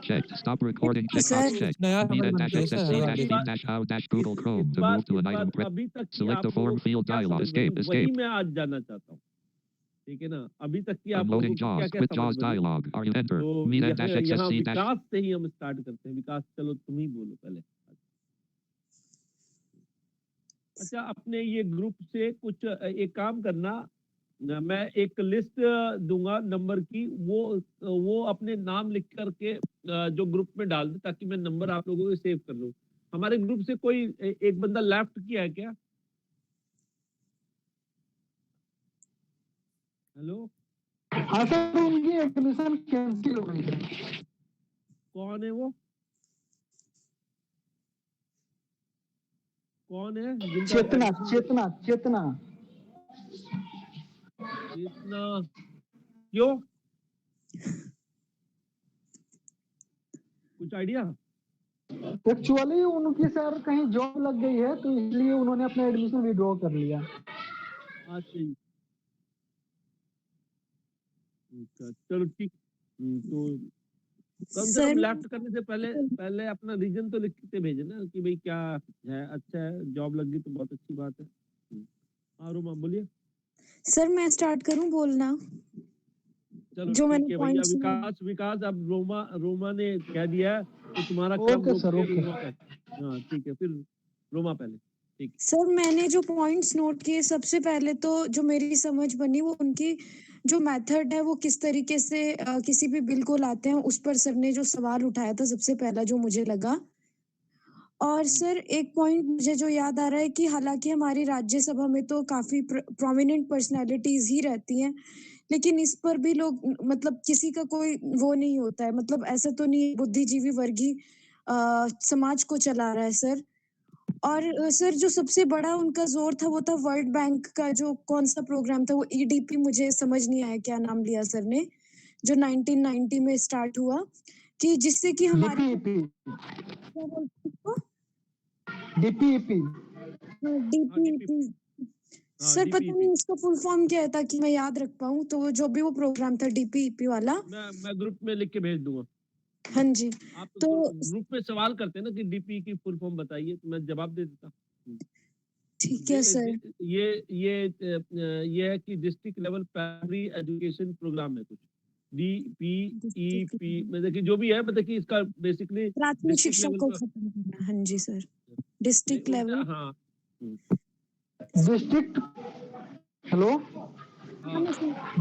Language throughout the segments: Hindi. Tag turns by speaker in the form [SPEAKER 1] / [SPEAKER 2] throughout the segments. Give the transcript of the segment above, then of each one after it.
[SPEAKER 1] checked. Stop recording checkbox
[SPEAKER 2] sir
[SPEAKER 1] checked.
[SPEAKER 3] नया
[SPEAKER 1] Me
[SPEAKER 3] नंबर
[SPEAKER 1] dash
[SPEAKER 3] बनते हैं
[SPEAKER 1] access
[SPEAKER 3] सर
[SPEAKER 1] C
[SPEAKER 3] हर
[SPEAKER 1] dash
[SPEAKER 3] आगे
[SPEAKER 1] D dash how dash Google Chrome to move to an item.
[SPEAKER 4] अभी तक की
[SPEAKER 1] Select the form
[SPEAKER 4] आपको
[SPEAKER 1] field
[SPEAKER 4] क्या
[SPEAKER 1] dialog.
[SPEAKER 4] समझ बनी
[SPEAKER 1] Escape.
[SPEAKER 4] वही
[SPEAKER 1] Escape.
[SPEAKER 4] मैं आज जानना चाहता हूँ, ठीक है ना। अभी तक की आप लोगों
[SPEAKER 1] Unloading
[SPEAKER 4] को क्या
[SPEAKER 1] JAWS.
[SPEAKER 4] क्या
[SPEAKER 1] Quit
[SPEAKER 4] समझ
[SPEAKER 1] JAWS
[SPEAKER 4] बनी।
[SPEAKER 1] dialog. Are you enter?
[SPEAKER 4] तो
[SPEAKER 1] Me dash access
[SPEAKER 4] यहाँ
[SPEAKER 1] C dash.
[SPEAKER 4] विकास से ही हम स्टार्ट करते हैं। विकास चलो तुम ही बोलो पहले। अच्छा, अपने ये ग्रुप से कुछ एक काम करना, मैं एक लिस्ट दूंगा नंबर की, वो अपने नाम लिख करके जो ग्रुप में डाल दे, ताकि मैं नंबर आप लोगों को सेव कर लूं। हमारे ग्रुप से कोई एक बंदा लेफ्ट किया है क्या? हेलो,
[SPEAKER 5] हाँ सर, उनकी एडमिशन कैंसिल हो गई है।
[SPEAKER 4] कौन है वो? कौन है?
[SPEAKER 5] चेतना चेतना चेतना
[SPEAKER 4] इतना क्यों? कुछ आइडिया?
[SPEAKER 5] एक्चुअली उनकी सर कहीं जॉब लग गई है, तो इसलिए उन्होंने अपना एडमिशन विड्रॉ कर लिया।
[SPEAKER 4] अच्छा, चलो ठीक। तो कम से कम लेफ्ट करने से पहले अपना रीजन तो लिख के भेजे ना, कि भाई क्या है, अच्छा है, जॉब लग गई तो बहुत अच्छी बात है। हाँ रोमा बोलिए।
[SPEAKER 2] सर मैं स्टार्ट करूं बोलना?
[SPEAKER 4] चलो
[SPEAKER 2] जो
[SPEAKER 4] ठीक
[SPEAKER 2] मैंने
[SPEAKER 4] है भैया।
[SPEAKER 2] पॉइंट्स
[SPEAKER 4] विकास अब रोमा ने कह दिया है, तो तुम्हारा
[SPEAKER 5] ओके
[SPEAKER 4] काम रोक
[SPEAKER 5] सर,
[SPEAKER 4] के
[SPEAKER 5] ओके।
[SPEAKER 4] रोमा पहले। हाँ ठीक है, फिर रोमा पहले। ठीक
[SPEAKER 2] सर मैंने जो पॉइंट्स नोट किए, सबसे पहले तो जो मेरी समझ बनी वो उनकी जो मेथड है वो किस तरीके से किसी भी बिल को लाते हैं, उस पर सर ने जो सवाल उठाया था सबसे पहला जो मुझे लगा। और सर एक पॉइंट मुझे जो याद आ रहा है कि हालांकि हमारी राज्यसभा में तो काफी प्रोमिनेंट पर्सनालिटीज ही रहती हैं, लेकिन इस पर भी लोग मतलब किसी का कोई वो नहीं होता है, मतलब ऐसा तो नहीं बुद्धिजीवी वर्ग ही समाज को चला रहा है सर। और सर जो सबसे बड़ा उनका जोर था वो था वर्ल्ड बैंक का जो कौन सा प्रोग्राम था, वो ईडीपी, मुझे समझ नहीं आया क्या नाम लिया सर ने, जो 1990 में स्टार्ट हुआ, कि जिससे कि हमारे
[SPEAKER 5] डीपीईपी
[SPEAKER 2] डीपीईपी सर पता नहीं उसका फुल फॉर्म क्या है, ताकि मैं याद रख पाऊं। तो जो भी वो प्रोग्राम था डीपीईपी वाला,
[SPEAKER 4] मैं ग्रुप में लिख के भेज दूंगा।
[SPEAKER 2] हाँ जी।
[SPEAKER 4] आप
[SPEAKER 2] तो
[SPEAKER 4] ग्रुप में सवाल करते हैं ना कि डीपी की फुल फॉर्म बताइए, तो मैं जवाब दे देता।
[SPEAKER 2] ठीक है सर।
[SPEAKER 4] ये है कि district level primary education program है कुछ, DPEP में देखिए जो भी है, मतलब कि इसका बेसिकली
[SPEAKER 2] प्राथमिक शिक्षा को खत्म करना। हाँ जी सर, डिस्ट्रिक्ट लेवल।
[SPEAKER 4] हाँ
[SPEAKER 5] डिस्ट्रिक्ट, हेलो,
[SPEAKER 4] हाँ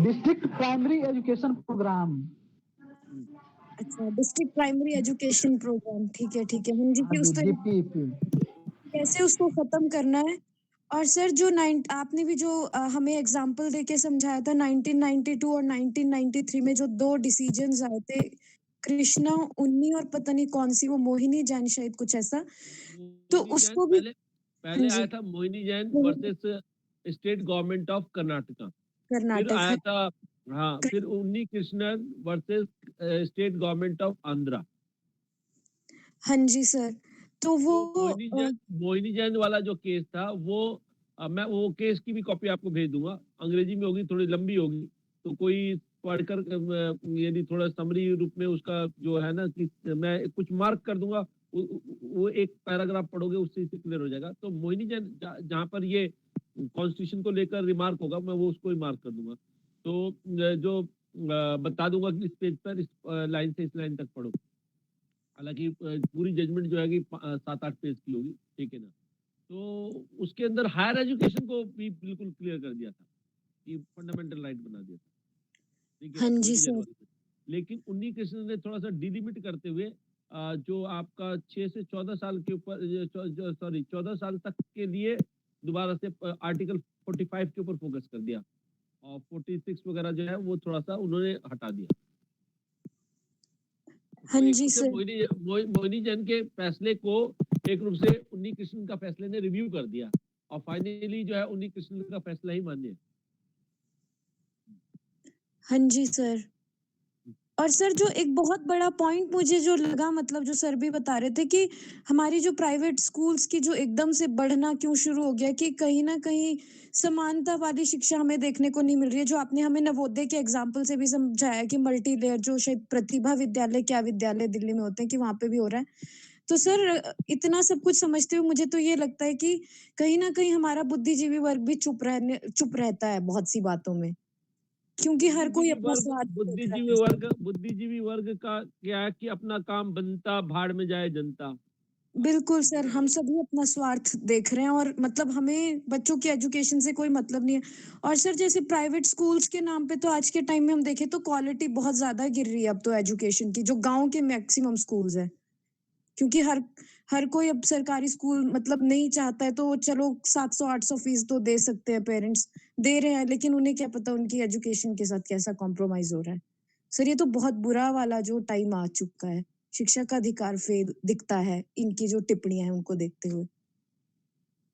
[SPEAKER 5] डिस्ट्रिक्ट प्राइमरी एजुकेशन प्रोग्राम।
[SPEAKER 2] अच्छा, डिस्ट्रिक्ट प्राइमरी एजुकेशन प्रोग्राम, ठीक है ठीक है। हाँ जी, कि उस
[SPEAKER 5] डीपीईपी
[SPEAKER 2] कैसे उसको खत्म करना है। और सर जो आपने भी जो हमें एग्जांपल देके समझाया था 1992 और 1993 में जो दो डिसीजंस आए थे, कृष्णा उन्नी और पता नहीं कौन सी वो मोहिनी जैन शायद कुछ ऐसा, तो उसको भी
[SPEAKER 4] पहले आया था Mohini Jain versus state government of Karnataka, फिर आया था हाँ, फिर उन्नी Krishnan versus state government of Andhra.
[SPEAKER 2] हाँ जी सर। तो वो
[SPEAKER 4] मोहिनी जैन वाला जो केस था वो मैं वो केस की भी कॉपी आपको भेज दूंगा, अंग्रेजी में होगी, थोड़ी लंबी होगी, तो कोई पढ़कर यदि थोड़ा समरी रूप में उसका जो है ना, कि मैं कुछ मार्क कर दूंगा, वो एक पैराग्राफ पढ़ोगे उससे क्लियर हो जाएगा। तो मोहिनी जैन जहाँ पर ये कॉन्स्टिट्यूशन को लेकर रिमार्क होगा, मैं वो उसको ही मार्क कर दूंगा। तो जो बता दूंगा कि इस पेज पर इस लाइन से इस लाइन तक पढ़ो। हालांकि पूरी जजमेंट जो है कि 7-8 पेज की होगी, ठीक है ना। तो उसके अंदर हायर एजुकेशन को भी बिल्कुल क्लियर कर दिया था कि फंडामेंटल राइट बना दिया था, ठीक है।
[SPEAKER 2] हाँ जी सर।
[SPEAKER 4] लेकिन उन्नी कृष्ण ने थोड़ा सा डिलिमिट करते हुए जो आपका 6 से 14 साल के ऊपर, 14 साल तक के लिए दोबारा से आर्टिकल 45 के ऊपर फोकस कर दिया, और 46 वगैरह जो है वो थोड़ा सा उन्होंने हटा दिया।
[SPEAKER 2] हाँ जी सर।
[SPEAKER 4] मोहिनी जैन के फैसले को एक रूप से उन्नी कृष्ण का फैसले ने रिव्यू कर दिया, और फाइनली जो है उन्नी कृष्ण का फैसला ही मान्य।
[SPEAKER 2] हाँ जी सर। और सर जो एक बहुत बड़ा पॉइंट मुझे जो लगा मतलब जो सर भी बता रहे थे कि हमारी जो प्राइवेट स्कूल्स की जो एकदम से बढ़ना क्यों शुरू हो गया कि कहीं न कहीं समानता वाली शिक्षा हमें देखने को नहीं मिल रही है। जो आपने हमें नवोदय के एग्ज़ाम्पल से भी समझाया कि मल्टी लेयर जो शायद प्रतिभा विद्यालय क्या विद्यालय दिल्ली में होते हैं कि वहाँ पे भी हो रहा है। तो सर इतना सब कुछ समझते हुए मुझे तो ये लगता है कि कहीं न कहीं हमारा बुद्धिजीवी वर्ग भी चुप रहता है बहुत सी बातों में। क्योंकि हर कोई अपना स्वार्थ देख रहा है।
[SPEAKER 4] बुद्धिजीवी वर्ग का क्या है कि अपना काम बनता, भाड़ में जाए जनता।
[SPEAKER 2] बिल्कुल सर, हम सभी अपना स्वार्थ देख रहे हैं और मतलब हमें बच्चों की एजुकेशन से कोई मतलब नहीं है। और सर जैसे प्राइवेट स्कूल्स के नाम पे तो आज के टाइम में हम देखें तो क्वालिटी बहुत ज़्यादा गिर रही है अब तो एजुकेशन की, जो गाँव के मैक्सिमम स्कूल्स हैं। क्योंकि हर हर कोई अब सरकारी स्कूल मतलब नहीं चाहता है तो चलो 700-800 फीस तो दे सकते हैं पेरेंट्स, दे रहे हैं लेकिन उन्हें क्या पता उनकी एजुकेशन के साथ कैसा कॉम्प्रोमाइज़ हो रहा है। सर ये तो बहुत बुरा वाला जो टाइम आ चुका है। शिक्षा का अधिकार फेल दिखता है, इनकी जो टिप्पणियाँ हैं उनको देखते हुए।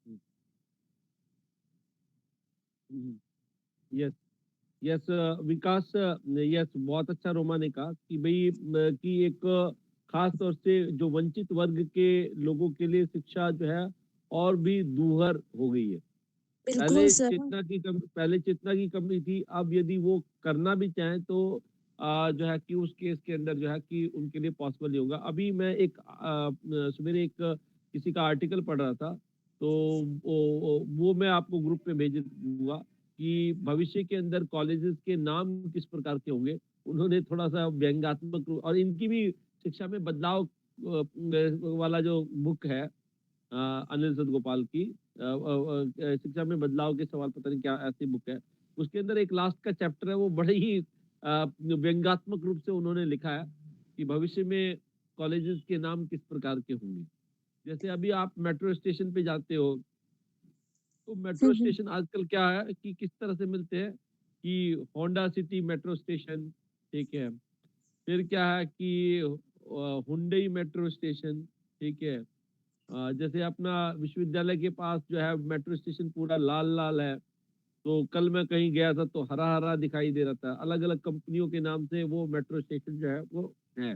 [SPEAKER 4] हुँ, हुँ, यस, यस विकास यस बहुत अच्छा रोमा ने कहा कि भई कि एक खास तौर से जो वंचित वर्ग के लोगों के लिए शिक्षा जो है और भी दूभर हो गई है।
[SPEAKER 2] बिल्कुल सर।
[SPEAKER 4] पहले चेतना की कमी थी, अब यदि वो करना भी चाहें तो जो है कि उस केस के अंदर जो है कि उनके लिए पॉसिबल नहीं होगा। अभी मैं एक सवेरे एक किसी का आर्टिकल पढ़ रहा था, तो वो मैं आपको ग्रुप में भेज दूँगा कि भविष्य के अंदर कॉलेजेस के नाम किस प्रकार के होंगे। उन्होंने थोड़ा-सा व्यंग्यात्मक और इनकी भी शिक्षा में बदलाव वाला जो बुक है अनिल सदगोपाल की शिक्षा में बदलाव के सवाल पता नहीं क्या ऐसी बुक है। उसके अंदर एक लास्ट का चैप्टर है वो बड़े ही व्यंग्यात्मक रूप से उन्होंने लिखा है कि भविष्य में कॉलेजेस के नाम किस प्रकार के होंगे। जैसे अभी आप मेट्रो स्टेशन पे जाते हो, तो
[SPEAKER 2] हुँ,
[SPEAKER 4] मेट्रो
[SPEAKER 2] हुँ।
[SPEAKER 4] स्टेशन आजकल क्या है कि किस तरह से मिलते हैं कि होंडा सिटी मेट्रो स्टेशन, ठीक है। फिर क्या है कि हुंडई मेट्रो स्टेशन, ठीक है। जैसे अपना विश्वविद्यालय के पास जो है मेट्रो स्टेशन पूरा लाल-लाल है, तो कल मैं कहीं गया था तो हरा-हरा दिखाई दे रहा था। अलग-अलग कंपनियों के नाम से वो मेट्रो स्टेशन जो है वो है।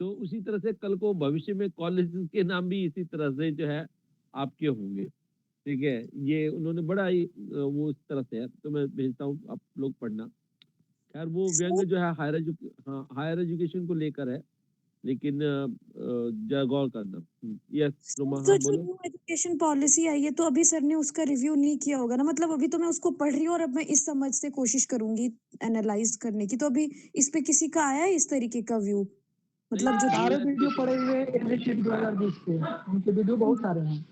[SPEAKER 4] तो उसी तरह से कल को भविष्य में कॉलेजेस के नाम भी इसी तरह से जो है आपके होंगे, ठीक है। ये उन्होंने बड़ा ही वो इस तरह से है, तो मैं भेजता हूँ आप लोग पढ़ना। खैर वो व्यंग
[SPEAKER 2] सर
[SPEAKER 4] जो है हायर एजुकेशन को लेकर है, लेकिन ज़रा गौर करना। यस,
[SPEAKER 2] सर
[SPEAKER 4] रोमा
[SPEAKER 2] तो
[SPEAKER 4] हाँ,
[SPEAKER 2] जो
[SPEAKER 4] बोलो।
[SPEAKER 2] न्यू एजुकेशन पॉलिसी आई है तो अभी सर ने उसका रिव्यू नहीं किया होगा ना? मतलब अभी तो मैं उसको पढ़ रही हूँ और अब मैं इस समझ से कोशिश करूँगी एनालाइज़ करने की। तो अभी इस पे किसी का आया है इस तरीके का व्यू?
[SPEAKER 4] नहीं,
[SPEAKER 2] मतलब जो
[SPEAKER 5] सारे
[SPEAKER 4] न्यू
[SPEAKER 5] वीडियो
[SPEAKER 4] एजुकेशन
[SPEAKER 5] पड़े हुए एनएचएम 2020 के, उनके वीडियो बहुत सारे हैं।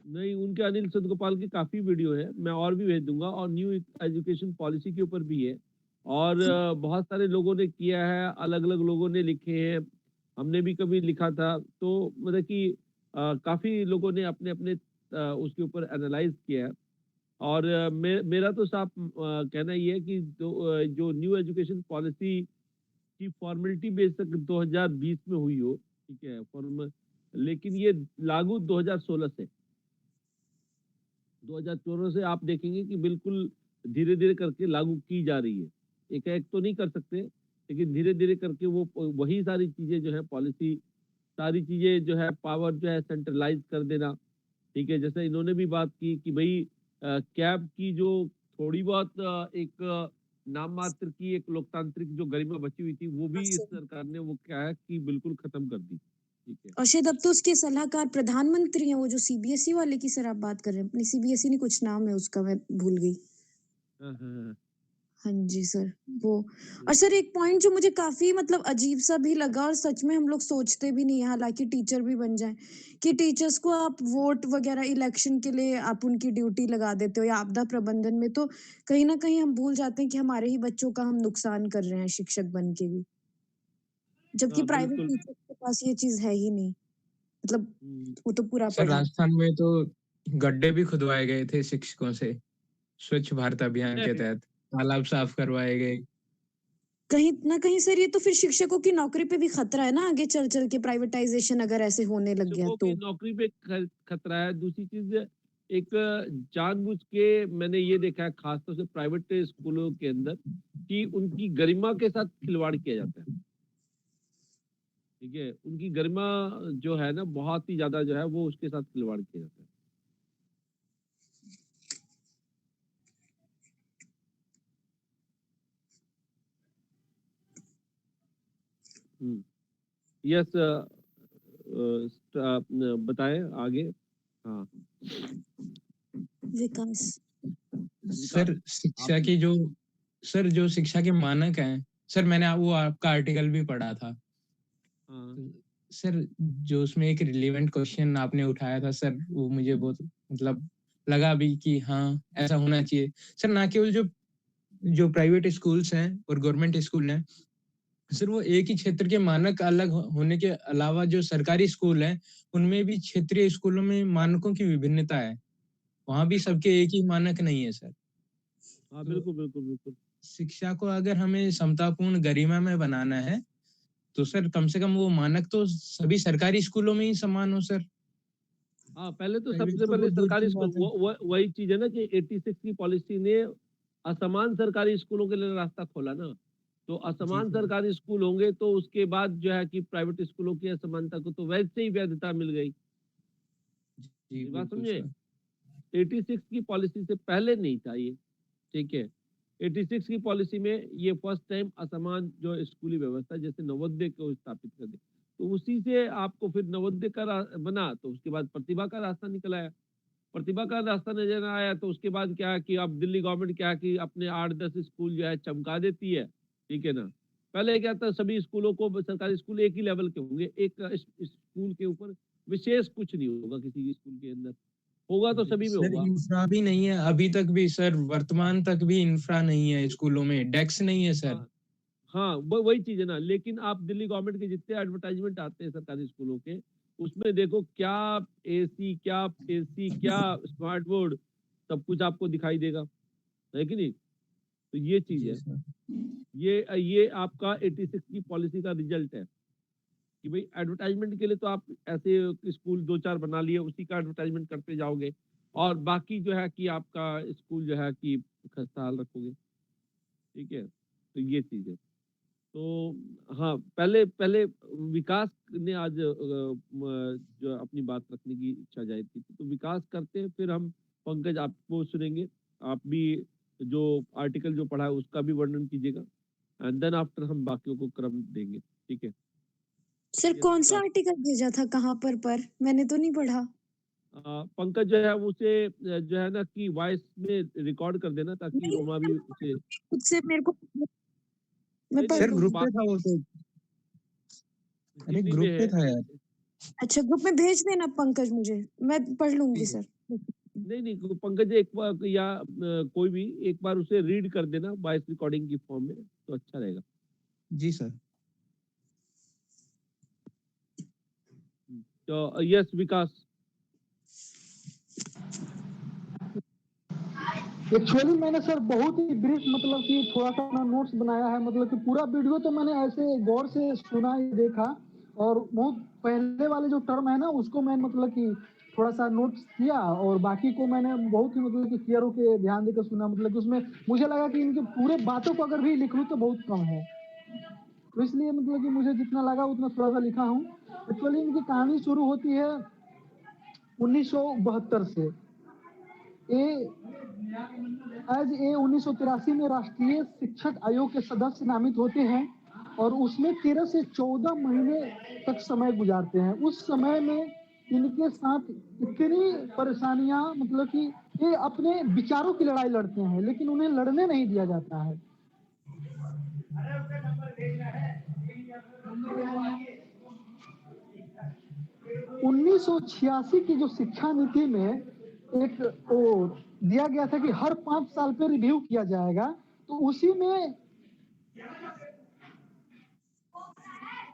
[SPEAKER 4] नहीं, उनके अनिल सदगोपाल की काफ़ी वीडियो है, मैं और भी भेज दूँगा और न्यू एजुकेशन पॉलिसी के ऊपर भी है और बहुत सारे लोगों ने किया है, अलग-अलग लोगों ने लिखे हैं, हमने भी कभी लिखा था, तो मतलब कि काफ़ी लोगों ने अपने-अपने उसके ऊपर एनालाइज़ किया है और मेरा तो साफ कहना ये है कि जो न्यू एजुकेशन पॉलिसी की फॉर्मेलिटी बेशक 2020 में हुई हो, ठीक है, लेकिन ये लागू 2016 से 2014 से आप देखेंगे कि बिल्कुल धीरे-धीरे करके लागू की जा रही है। एकाएक तो नहीं कर सकते, लेकिन धीरे-धीरे करके वो वही सारी चीज़ें जो है पॉलिसी, सारी चीज़ें जो है पावर जो है सेंट्रलाइज़ कर देना, ठीक है? जैसे इन्होंने भी बात की कि भई कैब की जो थोड़ी बहुत एक नाम मात्र की एक लोकतांत्रिक जो गरिमा बची हुई थी, वो भी इस सरकार ने वो क्या है कि बिल्कुल खत्म कर दी। ठीक है।
[SPEAKER 2] और शायद अब तो उसके सलाहकार प्रधानमंत्री हैं, वो जो सीबीएसई वाले की सर आप बात कर रहे हैं। नहीं सीबीएसई नहीं कुछ नाम है उसका मैं भूल गई।
[SPEAKER 4] हाँ, हाँ, हाँ।
[SPEAKER 2] हाँ जी सर, वो
[SPEAKER 4] हुँ,
[SPEAKER 2] और सर एक पॉइंट जो मुझे काफ़ी मतलब अजीब-सा भी लगा और सच में हम लोग सोचते भी नहीं है, हालाँकि टीचर भी बन जाएँ, कि टीचर्स को आप वोट वगैरह इलेक्शन के लिए आप उनकी ड्यूटी लगा देते हो या आपदा प्रबंधन में, तो कहीं न कहीं हम भूल जाते हैं कि हमारे ही बच्चों का हम नुकसान कर रहे हैं शिक्षक बन के भी। जबकि
[SPEAKER 4] हाँ,
[SPEAKER 2] प्राइवेट
[SPEAKER 4] बिल्कुल।
[SPEAKER 2] टीचर्स के पास ये चीज़ है ही नहीं, मतलब
[SPEAKER 4] हुँ।
[SPEAKER 2] वो तो पूरा
[SPEAKER 3] सर
[SPEAKER 2] पढ़ा।
[SPEAKER 3] राजस्थान में तो गड्ढे भी खुदवाए गए थे शिक्षकों से स्वच्छ भारत अभियान के तहत तालाब साफ करवाए गए।
[SPEAKER 2] कहीं न कहीं सर ये तो फिर शिक्षकों की नौकरी पे भी खतरा है ना आगे चल-चल के प्राइवेटाइज़ेशन अगर ऐसे होने लग गया
[SPEAKER 4] शिक्षकों की
[SPEAKER 2] तो।
[SPEAKER 4] नौकरी पे खतरा है। दूसरी चीज़ एक जानबूझ के मैंने ये देखा है खासतौर से प्राइवेट स्कूलों के अंदर कि उनकी गरिमा के साथ खिलवाड़ किया जाता है। ठीक है? उनकी गरिमा जो है ना बहुत ही ज़्यादा जो है वो उसके साथ खिलवाड़ किया जाता है। हुँ। यस बताएँ आगे? हाँ।
[SPEAKER 2] विकास।
[SPEAKER 3] सर शिक्षा की जो सर जो शिक्षा के मानक हैं, सर मैंने वो आपका आर्टिकल भी पढ़ा था।
[SPEAKER 4] हाँ।
[SPEAKER 3] सर जो उसमें एक रिलेवेंट क्वेश्चन आपने उठाया था सर, वो मुझे बहुत मतलब लगा भी कि हाँ, ऐसा होना चाहिए। सर ना केवल जो जो प्राइवेट स्कूल्स हैं और गवर्नमेंट स्कूल हैं, सर वो एक ही क्षेत्र के मानक अलग होने के अलावा जो सरकारी स्कूल हैं, उनमें भी क्षेत्रीय स्कूलों में मानकों की विभिन्नता है। वहाँ भी सबके एक ही मानक नहीं है सर।
[SPEAKER 4] हाँ,
[SPEAKER 3] तो
[SPEAKER 4] बिल्कुल, बिल्कुल, बिल्कुल।
[SPEAKER 3] शिक्षा को अगर हमें समतापूर्ण गरिमा में बनाना है, तो सर कम से कम वो मानक तो सभी सरकारी स्कूलों में ही समान हो सर।
[SPEAKER 4] हाँ, पहले तो
[SPEAKER 3] प्राइवेट
[SPEAKER 4] सबसे
[SPEAKER 3] तो
[SPEAKER 4] पहले
[SPEAKER 3] बहुत दूर
[SPEAKER 4] सरकारी
[SPEAKER 3] की
[SPEAKER 4] स्कूल
[SPEAKER 3] बात है।
[SPEAKER 4] वो वही चीज़ है ना कि 86 की पॉलिसी ने असमान सरकारी स्कूलों के लिए रास्ता खोला ना। तो
[SPEAKER 3] जी
[SPEAKER 4] असमान
[SPEAKER 3] सर।
[SPEAKER 4] सरकारी स्कूल होंगे तो उसके बाद जो है कि प्राइवेट स्कूलों की असमानता को तो वैसे ही वैधता मिल गई।
[SPEAKER 3] जी,
[SPEAKER 4] मेरी बात
[SPEAKER 3] बिल्कुल
[SPEAKER 4] समझे?
[SPEAKER 3] सर।
[SPEAKER 4] 86 की पॉलिसी से पहले नहीं था ये, ठीक है? 86 की पॉलिसी में ये फर्स्ट टाइम असमान जो स्कूली व्यवस्था जैसे नवोदय को स्थापित कर दी। तो उसी से आपको फिर नवोदय का बना तो उसके बाद प्रतिभा का रास्ता निकल आया। प्रतिभा का रास्ता नज़र आया तो उसके बाद क्या है कि अब दिल्ली गवर्नमेंट क्या है कि अपने 8-10 स्कूल जो है चमका देती है, ठीक है ना? पहले क्या था सभी स्कूलों को सरकारी स्कूल एक ही लेवल के होंगे, एक स्कूल के ऊपर विशेष कुछ नहीं होगा किसी स्कूल के अंदर, होगा तो सभी में
[SPEAKER 3] सर
[SPEAKER 4] होगा।
[SPEAKER 3] इंफ्रा भी नहीं है अभी तक भी सर, वर्तमान तक भी इंफ्रा नहीं है स्कूलों में, डेस्क नहीं है सर।
[SPEAKER 4] हाँ, हाँ, वो वही चीज़ है ना, लेकिन आप दिल्ली गवर्नमेंट के जितने एडवर्टाइज़मेंट आते हैं सरकारी स्कूलों के, उसमें देखो क्या एसी, क्या एसी, क्या स्मार्ट बोर्ड, सब कुछ आपको दिखाई देगा, है कि नहीं? तो ये चीज़
[SPEAKER 3] जी
[SPEAKER 4] है।
[SPEAKER 3] सर।
[SPEAKER 4] ये आपका 86 की पॉलिसी का रिजल्ट है कि भाई एडवर्टाइजमेंट के लिए तो आप ऐसे स्कूल 2-4 बना लिए, उसी का एडवर्टाइजमेंट करते जाओगे और बाकी जो है कि आपका स्कूल जो है कि खस्ता रखोगे, ठीक है? तो ये चीज़ है। तो हाँ, पहले पहले विकास ने आज जो अपनी बात रखने की इच्छा जाहिर की थी, तो विकास करते हैं फिर हम पंकज आपको सुनेंगे। आप भी जो आर्टिकल जो पढ़ा है उसका भी वर्णन कीजिएगा एंड देन आफ्टर हम बाकियों को क्रम देंगे, ठीक है?
[SPEAKER 2] सर
[SPEAKER 4] यस
[SPEAKER 2] कौन सा
[SPEAKER 4] विकास।
[SPEAKER 2] आर्टिकल भेजा था कहाँ पर? मैंने तो नहीं पढ़ा।
[SPEAKER 4] पंकज जो है उसे जो है ना कि वॉइस में रिकॉर्ड कर देना ताकि
[SPEAKER 2] नहीं,
[SPEAKER 4] रोमा भी उसे
[SPEAKER 2] खुद से मेरे को मैं
[SPEAKER 4] नहीं,
[SPEAKER 2] पढ़
[SPEAKER 4] नहीं
[SPEAKER 3] सर
[SPEAKER 4] वो
[SPEAKER 3] ग्रुप
[SPEAKER 2] लूँगी।
[SPEAKER 3] पे था
[SPEAKER 4] बाकी
[SPEAKER 3] वो तो। अरे
[SPEAKER 4] हिंदी में
[SPEAKER 3] ग्रुप पे
[SPEAKER 4] है।
[SPEAKER 3] था यार।
[SPEAKER 2] अच्छा ग्रुप में भेज देना पंकज मुझे, मैं पढ़ लूँगी
[SPEAKER 3] ठीक है।
[SPEAKER 2] सर।
[SPEAKER 4] नहीं, नहीं पंकज एक बार या कोई भी एक बार उसे रीड कर देना वॉइस रिकॉर्डिंग की फॉर्म में तो अच्छा रहेगा।
[SPEAKER 3] जी सर।
[SPEAKER 4] तो यस विकास।
[SPEAKER 5] एक्चुअली मैंने सर बहुत ही ब्रीफ मतलब कि थोड़ा सा अपना नोट्स बनाया है, मतलब कि पूरा वीडियो तो मैंने ऐसे गौर से सुना ही देखा, और बहुत पहले वाले जो टर्म है ना उसको मैं मतलब कि थोड़ा सा नोट्स किया, और बाकी को मैंने बहुत ही मतलब कि क्लियर होके ध्यान देकर सुना, मतलब कि उसमें मुझे लगा कि इनके पूरे बातों को अगर भी लिख लूँ तो बहुत कम है, तो इसलिए मतलब कि मुझे जितना लगा उतना थोड़ा सा लिखा हूँ। एक्चुअली इनकी कहानी शुरू होती है 1972 से। ए आज ये 1983 में राष्ट्रीय शिक्षक आयोग के सदस्य नामित होते हैं और उसमें 13 से 14 महीने तक समय गुजारते हैं। उस समय में इनके साथ इतनी परेशानियां, मतलब कि ये अपने विचारों की लड़ाई लड़ते हैं लेकिन उन्हें लड़ने नहीं दिया जाता है। 1986 की जो शिक्षा नीति में एक वो दिया गया था कि हर 5 साल पे रिव्यू किया जाएगा, तो उसी में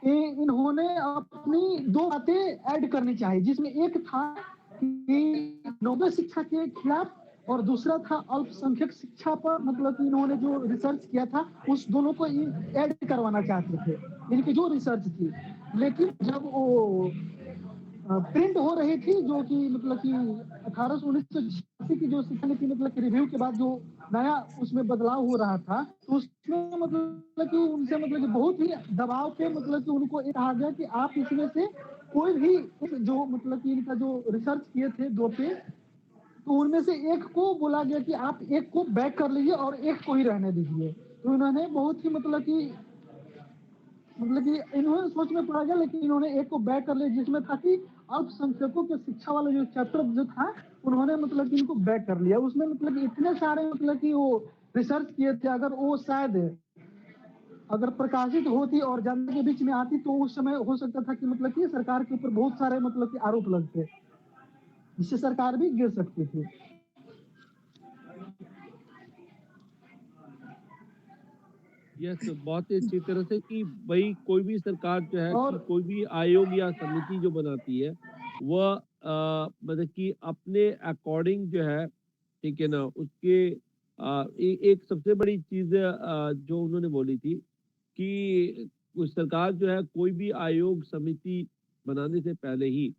[SPEAKER 5] इन्होंने अपनी 2 बातें ऐड करनी चाहिए, जिसमें एक था कि नवोदय शिक्षा के खिलाफ और दूसरा था अल्पसंख्यक शिक्षा पर, मतलब कि इन्होंने जो रिसर्च किया था उस दोनों को ऐड करवाना चाहते थे, इनकी जो रिसर्च थी। लेकिन जब वो प्रिंट हो रही थी, जो कि मतलब कि 1986 की जो शिक्षा नीति मतलब कि रिव्यू के बाद जो नया उसमें बदलाव हो रहा था, तो उसमें मतलब कि उनसे मतलब कि बहुत ही दबाव पे मतलब कि उनको ये कहा गया कि आप इसमें से कोई भी जो मतलब कि इनका जो रिसर्च किए थे 2 पे, तो उनमें से एक को बोला गया कि आप एक को बैक कर लीजिए और एक को ही रहने दीजिए। तो इन्होंने बहुत ही मतलब कि इन्होंने सोच में पड़ा गया, लेकिन इन्होंने एक को बैक कर लिया, जिसमें था कि अल्पसंख्यकों के शिक्षा वाला जो चैप्टर जो था, उन्होंने मतलब कि इनको बैक कर लिया। उसमें मतलब कि इतने सारे मतलब कि वो रिसर्च किए थे, अगर वो शायद अगर प्रकाशित होती और जनता के बीच में आती, तो उस समय हो सकता था कि मतलब कि सरकार के ऊपर बहुत सारे मतलब कि आरोप लगते, जिससे सरकार भी गिर सकती थी।
[SPEAKER 4] यस, बहुत ही अच्छी तरह से कि भाई कोई भी सरकार जो है
[SPEAKER 5] और
[SPEAKER 4] कि कोई भी आयोग या समिति जो बनाती है, वह मतलब कि अपने अकॉर्डिंग जो है, ठीक है ना, उसके एक सबसे बड़ी चीज़ जो उन्होंने बोली थी कि कोई सरकार जो है कोई भी आयोग समिति बनाने से पहले ही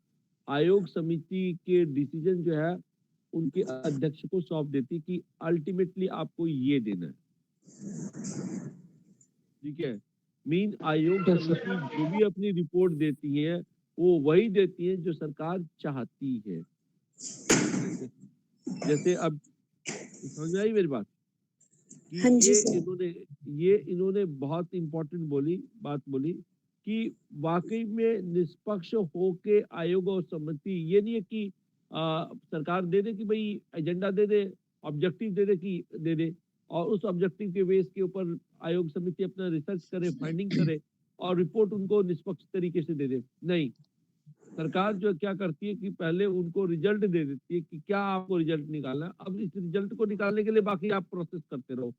[SPEAKER 4] आयोग समिति के डिसीजन जो है उनके अध्यक्ष को सौंप देती कि अल्टीमेटली आपको ये देना है, ठीक है। मीन आयोग
[SPEAKER 5] Yes, sir.
[SPEAKER 4] समिति जो भी अपनी रिपोर्ट देती है वो वही देती है जो सरकार चाहती है। जैसे जैसे अब समझ में आई मेरी बात कि
[SPEAKER 2] हाँ जी सर।
[SPEAKER 4] ये इन्होंने बहुत इंपॉर्टेंट बात बोली कि वाकई में निष्पक्ष होके आयोग और समिति, ये नहीं है कि सरकार दे दे कि भाई एजेंडा दे दे, ऑब्जेक्टिव दे दे कि दे दे, और उस ऑब्जेक्टिव के बेस के ऊपर आयोग समिति अपना रिसर्च करे, फाइंडिंग करे और रिपोर्ट उनको निष्पक्ष तरीके से दे दे। नहीं, सरकार जो क्या करती है कि पहले उनको रिजल्ट दे देती है कि क्या आपको रिजल्ट निकालना है, अब इस रिजल्ट को निकालने के लिए बाकी आप प्रोसेस करते रहो,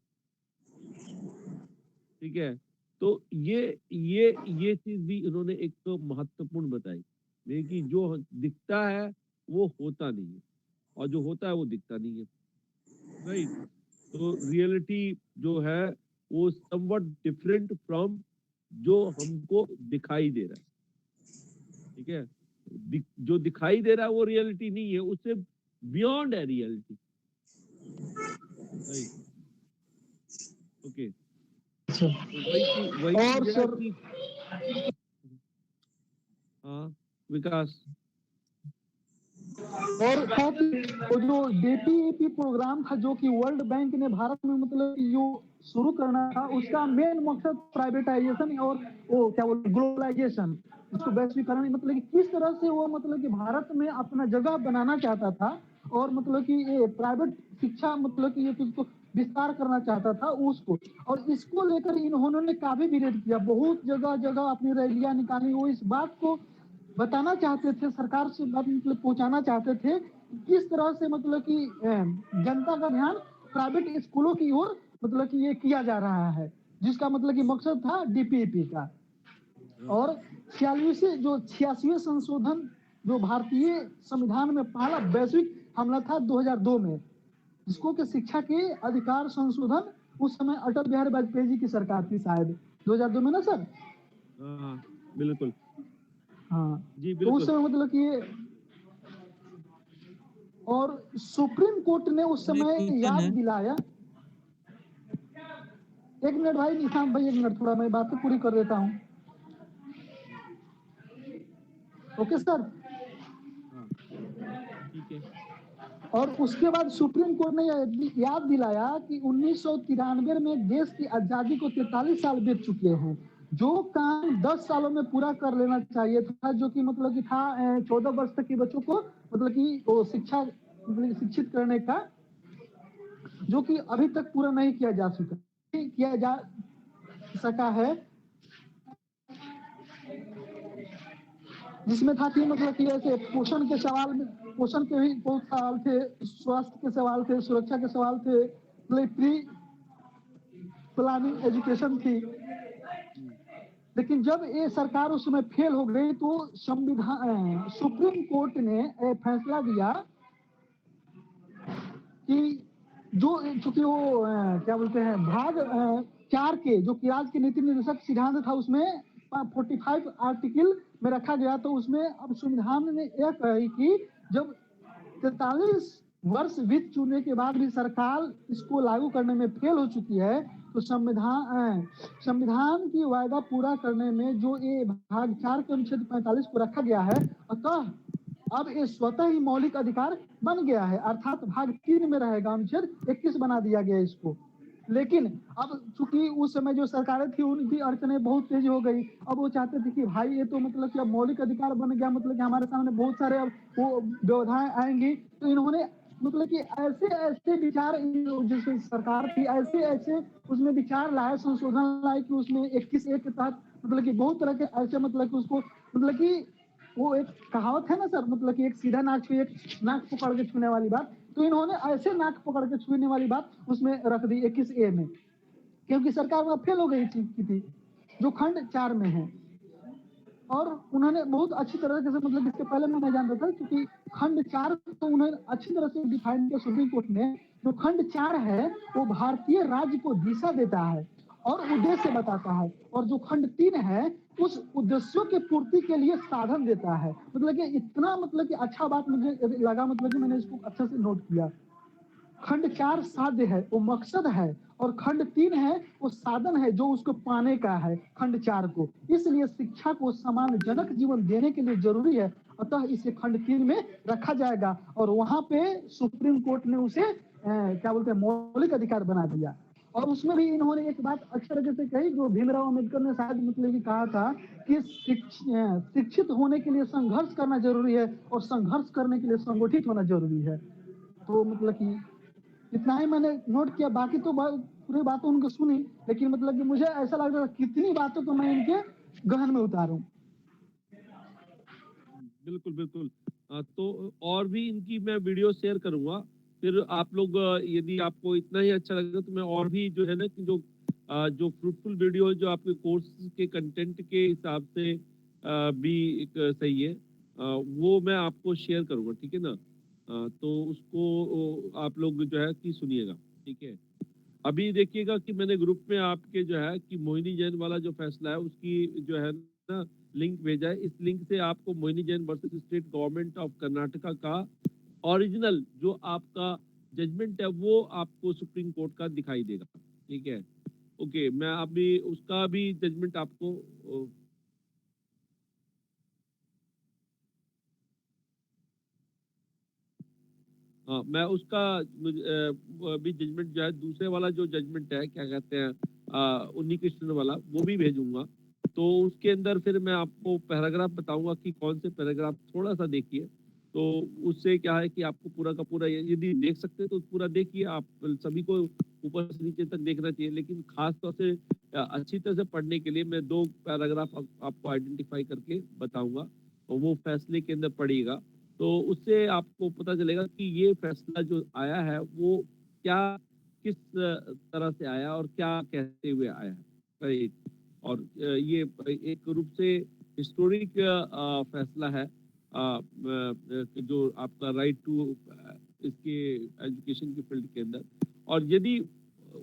[SPEAKER 4] ठीक है। तो ये चीज भी इन्होंने एक तो महत्वपूर्ण बताई, नहीं कि जो दिखता है वो होता नहीं है और जो होता है वो दिखता नहीं है, राइट। तो रियलिटी जो है वो समवट डिफरेंट फ्रॉम जो हमको दिखाई दे रहा है, ठीक है। जो दिखाई दे रहा है वो रियलिटी नहीं है, उससे बियॉन्ड है रियलिटी, राइट। ओके, वही
[SPEAKER 5] और
[SPEAKER 4] चीज है
[SPEAKER 5] सर,
[SPEAKER 4] कि हाँ विकास,
[SPEAKER 5] और साथ ही वो जो डीपीईपी प्रोग्राम था, जो कि वर्ल्ड बैंक ने भारत में मतलब कि जो शुरू करना था, उसका मेन मकसद प्राइवेटाइजेशन और वो क्या बोलते ग्लोबलाइजेशन, इसको वैश्वीकरण, मतलब कि किस तरह से वो मतलब कि भारत में अपना जगह बनाना चाहता था, और मतलब कि ये प्राइवेट शिक्षा मतलब कि ये उसको विस्तार करना चाहता था उसको, और इसको लेकर इन्होंने काफी विरोध किया, बहुत जगह जगह अपनी रैलियां निकाली। वो इस बात को बताना चाहते थे, सरकार से बात मतलब पहुंचाना चाहते थे, किस तरह से मतलब कि जनता का ध्यान प्राइवेट स्कूलों की ओर मतलब कि ये किया जा रहा है, जिसका मतलब कि मकसद था डीपीईपी का। और 86वें संशोधन जो भारतीय संविधान में पहला वैश्विक हमला था 2002 में, जिसको कि शिक्षा के अधिकार संशोधन उस समय अटल बिहारी वाजपेयी जी की सरकार थी शायद 2002 में ना सर।
[SPEAKER 4] हाँ बिल्कुल,
[SPEAKER 5] हाँ,
[SPEAKER 4] जी
[SPEAKER 5] तो उस
[SPEAKER 4] बिल्कुल।
[SPEAKER 5] समय मतलब कि ये, और सुप्रीम कोर्ट ने उस समय याद दिलाया। एक मिनट भाई निशांत भाई, एक मिनट, थोड़ा मैं बातें पूरी कर देता हूँ। Okay sir.
[SPEAKER 4] हाँ ठीक है।
[SPEAKER 5] और उसके बाद सुप्रीम कोर्ट ने याद दिलाया कि 1993 में देश की आजादी को 43 साल बीत चुके हैं, जो काम 10 सालों में पूरा कर लेना चाहिए था, जो कि मतलब कि था 14 वर्ष तक के बच्चों को मतलब कि वो शिक्षा मतलब शिक्षित करने का, जो कि अभी तक पूरा नहीं किया जा सका है, जिसमें था कि मतलब कि ऐसे पोषण के सवाल में, पोषण के भी बहुत सवाल थे, स्वास्थ्य के सवाल थे, सुरक्षा के सवाल थे, प्री प्लानिंग एजुकेशन थी। लेकिन जब ये सरकार उस समय फेल हो गई, तो संविधान सुप्रीम कोर्ट ने फैसला दिया कि जो चूंकि वो क्या बोलते हैं भाग 4 के जो कि राज्य के नीति निर्देशक सिद्धांत था, उसमें 45 आर्टिकल में रखा गया। तो उसमें अब संविधान ने यह कही कि जब 43 वर्ष बीत चुके के बाद भी सरकार इसको लागू करने में फेल हो चुकी है, तो संविधान की वायदा पूरा करने में जो ये भाग 4 के अनुच्छेद 45 को रखा गया है, अतः अब ये स्वतः ही मौलिक अधिकार बन गया है, अर्थात भाग 3 में रहेगा, अनुच्छेद 21 बना दिया गया इसको। लेकिन अब चूंकि उस समय जो सरकारें थी उनकी अड़चनें बहुत तेज हो गई। अब वो चाहते थे कि भाई ये तो मतलब कि अब मौलिक अधिकार बन गया, मतलब कि हमारे सामने बहुत सारे अब वो व्यवधाएं आएंगी। तो इन्होंने मतलब कि ऐसे ऐसे विचार, जिस सरकार थी ऐसे ऐसे उसमें विचार लाए, संशोधन लाए कि उसमें 21A के तहत मतलब कि बहुत तरह के ऐसे मतलब कि उसको मतलब कि वो एक कहावत है ना सर, मतलब कि एक सीधा नाक छुए, एक नाक पकड़ के छूने वाली बात। तो इन्होंने ऐसे नाक पकड़ के छूने वाली बात उसमें रख दी 21A में, क्योंकि सरकार वहां फेल हो गई थी जो खंड 4 में है। और उन्होंने बहुत अच्छी तरह से मतलब इसके पहले मैं नहीं जानता था, क्योंकि खंड 4 तो उन्होंने अच्छी तरह से डिफाइन किया सुप्रीम कोर्ट ने। जो खंड 4 है वो भारतीय राज्य को दिशा देता है और उद्देश्य बताता है, और जो खंड 3 है उस उद्देश्यों की पूर्ति के लिए साधन देता है। मतलब कि इतना मतलब कि अच्छा बात मुझे लगा, मतलब कि मैंने इसको अच्छे से नोट किया। खंड 4 साध्य है, वो मकसद है, और खंड 3 है वो साधन है जो उसको पाने का है खंड 4 को। इसलिए शिक्षा को सम्मानजनक जीवन देने के लिए जरूरी है, अतः इसे खंड 3 में रखा जाएगा। और वहां पे सुप्रीम कोर्ट ने उसे क्या बोलते हैं मौलिक अधिकार बना दिया। और उसमें भी इन्होंने एक बात अच्छी तरह से कही, जो भीमराव अम्बेडकर ने शायद मतलब कि कहा था कि शिक्षित होने के लिए संघर्ष करना जरूरी है, और संघर्ष करने के लिए संगठित होना जरूरी है। तो मतलब कि इतना ही मैंने नोट किया, बाकी तो पूरी बातें उनको सुनी, लेकिन मतलब कि मुझे ऐसा लग रहा है कितनी बातें तो मैं इनके गहन में उतारूं।
[SPEAKER 4] बिल्कुल, बिल्कुल। तो और भी इनकी मैं वीडियो शेयर करूँगा, फिर आप लोग यदि आपको इतना ही अच्छा लगेगा तो मैं और भी जो है ना कि जो फ्रूटफुल वीडियो जो आपके कोर्स के कंटेंट के हिसाब से भी एक सही है, वो मैं आपको शेयर करूँगा, ठीक है ना? तो उसको आप लोग जो है कि सुनिएगा, ठीक है? अभी देखिएगा कि मैंने ग्रुप में आपके जो है कि मोहिनी जैन वाला जो फैसला है उसकी जो है ना लिंक भेजा है। इस लिंक से आपको Mohini Jain versus state government of Karnataka का ओरिजिनल जो आपका जजमेंट है वो आपको सुप्रीम कोर्ट का दिखाई देगा, ठीक है? ओके, मैं अभी उसका भी जजमेंट आपको हाँ, मैं उसका भी जजमेंट जो है दूसरे वाला जो जजमेंट है क्या कहते हैं उन्नी कृष्णन वाला वो भी भेजूंगा। तो उसके अंदर फिर मैं आपको पैराग्राफ बताऊंगा कि कौन से पैराग्राफ, थोड़ा सा देखिए तो उससे क्या है कि आपको पूरा का पूरा यदि देख सकते हैं तो पूरा देखिए। आप सभी को ऊपर से नीचे तक देखना चाहिए, लेकिन खास तौर से अच्छी तरह से पढ़ने के लिए मैं 2 पैराग्राफ आपको आइडेंटिफाई करके बताऊंगा और वो फैसले के अंदर पढ़िएगा। तो उससे आपको पता चलेगा कि ये फैसला जो आया है वो क्या किस तरह से आया और क्या कहते हुए आया है, राइट? और ये एक रूप से हिस्टोरिक फैसला है जो आपका राइट टू इसके एजुकेशन के फील्ड के अंदर। और यदि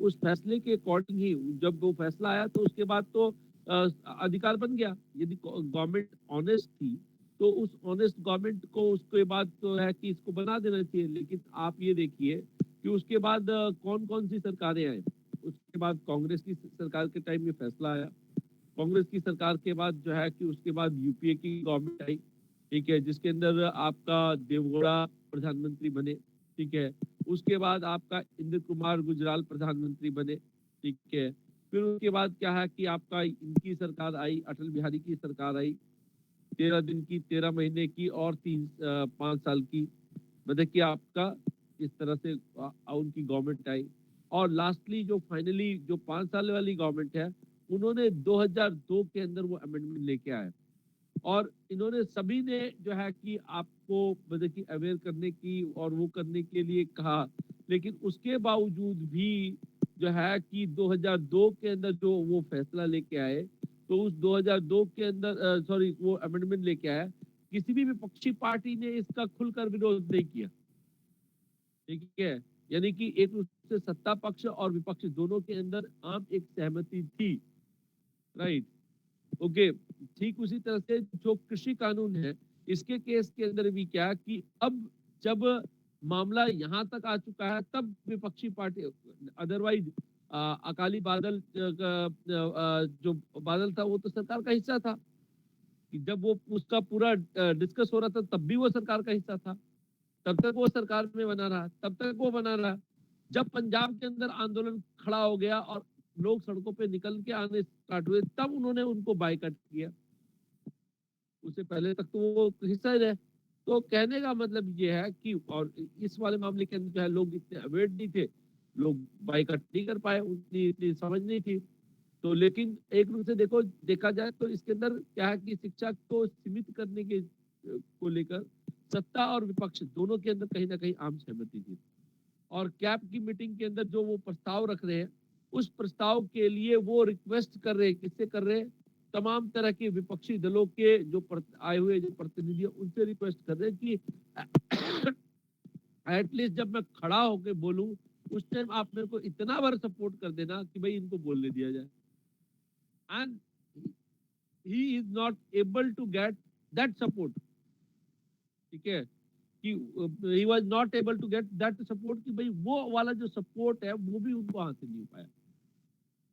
[SPEAKER 4] उस फैसले के अकॉर्डिंग ही जब वो फैसला आया तो उसके बाद तो अधिकार बन गया। यदि गवर्नमेंट ऑनेस्ट थी तो उस ऑनेस्ट गवर्नमेंट को उसके बाद तो है कि इसको बना देना चाहिए। लेकिन आप ये देखिए कि उसके बाद कौन कौन सी सरकारें आई। उसके बाद कांग्रेस की सरकार के टाइम में फैसला आया। कांग्रेस की सरकार के बाद जो है कि उसके बाद यूपीए की गवर्नमेंट आई, ठीक है, जिसके अंदर आपका देवगौड़ा प्रधानमंत्री बने, ठीक है। उसके बाद आपका इंद्र कुमार गुजराल प्रधानमंत्री बने, ठीक है। फिर उसके बाद क्या है कि आपका इनकी सरकार आई, अटल बिहारी की सरकार आई, 13 दिन की, 13 महीने की और 5 साल की, मतलब कि आपका इस तरह से उनकी गवर्नमेंट आई। और लास्टली जो फाइनली जो 5 साल वाली गवर्नमेंट है उन्होंने 2002 के अंदर वो अमेंडमेंट लेके आए। और इन्होंने सभी ने जो है कि आपको मतलब कि अवेयर करने की और वो करने के लिए कहा, लेकिन उसके बावजूद भी जो है कि 2002 के अंदर जो वो फैसला लेके आए, तो उस 2002 के अंदर सॉरी वो अमेंडमेंट लेके आया, किसी भी विपक्षी पार्टी ने इसका खुलकर विरोध नहीं किया, ठीक है। यानी कि एक रूप से सत्ता पक्ष और विपक्ष दोनों के अंदर आम एक सहमति थी, राइट। ओके, ठीक उसी तरह से जो कृषि कानून है, इसके केस के अंदर भी क्या कि अब जब मामला यहाँ तक आ चुका है, तब विपक्षी पार्टी, अदरवाइज अकाली बादल जो बादल था वो तो सरकार का हिस्सा था, कि जब वो उसका पूरा डिस्कस हो रहा था तब भी वो सरकार का हिस्सा था, तब तक वो सरकार में बना रहा, तब तक वो बना रहा। जब पंजाब के अंदर आंदोलन खड़ा हो गया और लोग सड़कों पे निकल के आने स्टार्ट हुए, तब उन्होंने उनको बायकॉट किया, उससे पहले तक तो वो हिस्सा ही रहे। तो कहने का मतलब ये है कि, और इस वाले मामले के अंदर जो है लोग इतने अवेयर नहीं थे, लोग बायकॉट नहीं कर पाए, उतनी इतनी समझ नहीं थी। तो लेकिन एक रूप से देखा जाए तो इसके अंदर क्या है कि शिक्षा को सीमित करने के को लेकर सत्ता और विपक्ष दोनों के अंदर कहीं ना कहीं आम सहमति थी। और कैप की मीटिंग के अंदर जो वो प्रस्ताव रख रहे हैं, उस प्रस्ताव के लिए वो रिक्वेस्ट कर रहे हैं, किससे कर रहे हैं, तमाम तरह के विपक्षी दलों के जो आए हुए जो प्रतिनिधि हैं, उनसे रिक्वेस्ट कर रहे हैं कि एटलीस्ट जब मैं खड़ा होकर बोलूं उस टाइम आप मेरे को इतना बार सपोर्ट कर देना कि भाई इनको बोलने दिया जाए। And he is not able to get that support, ठीक है, कि he was not able to get that support, कि भाई वो वाला जो सपोर्ट है वो भी उनको हासिल नहीं हो पाया।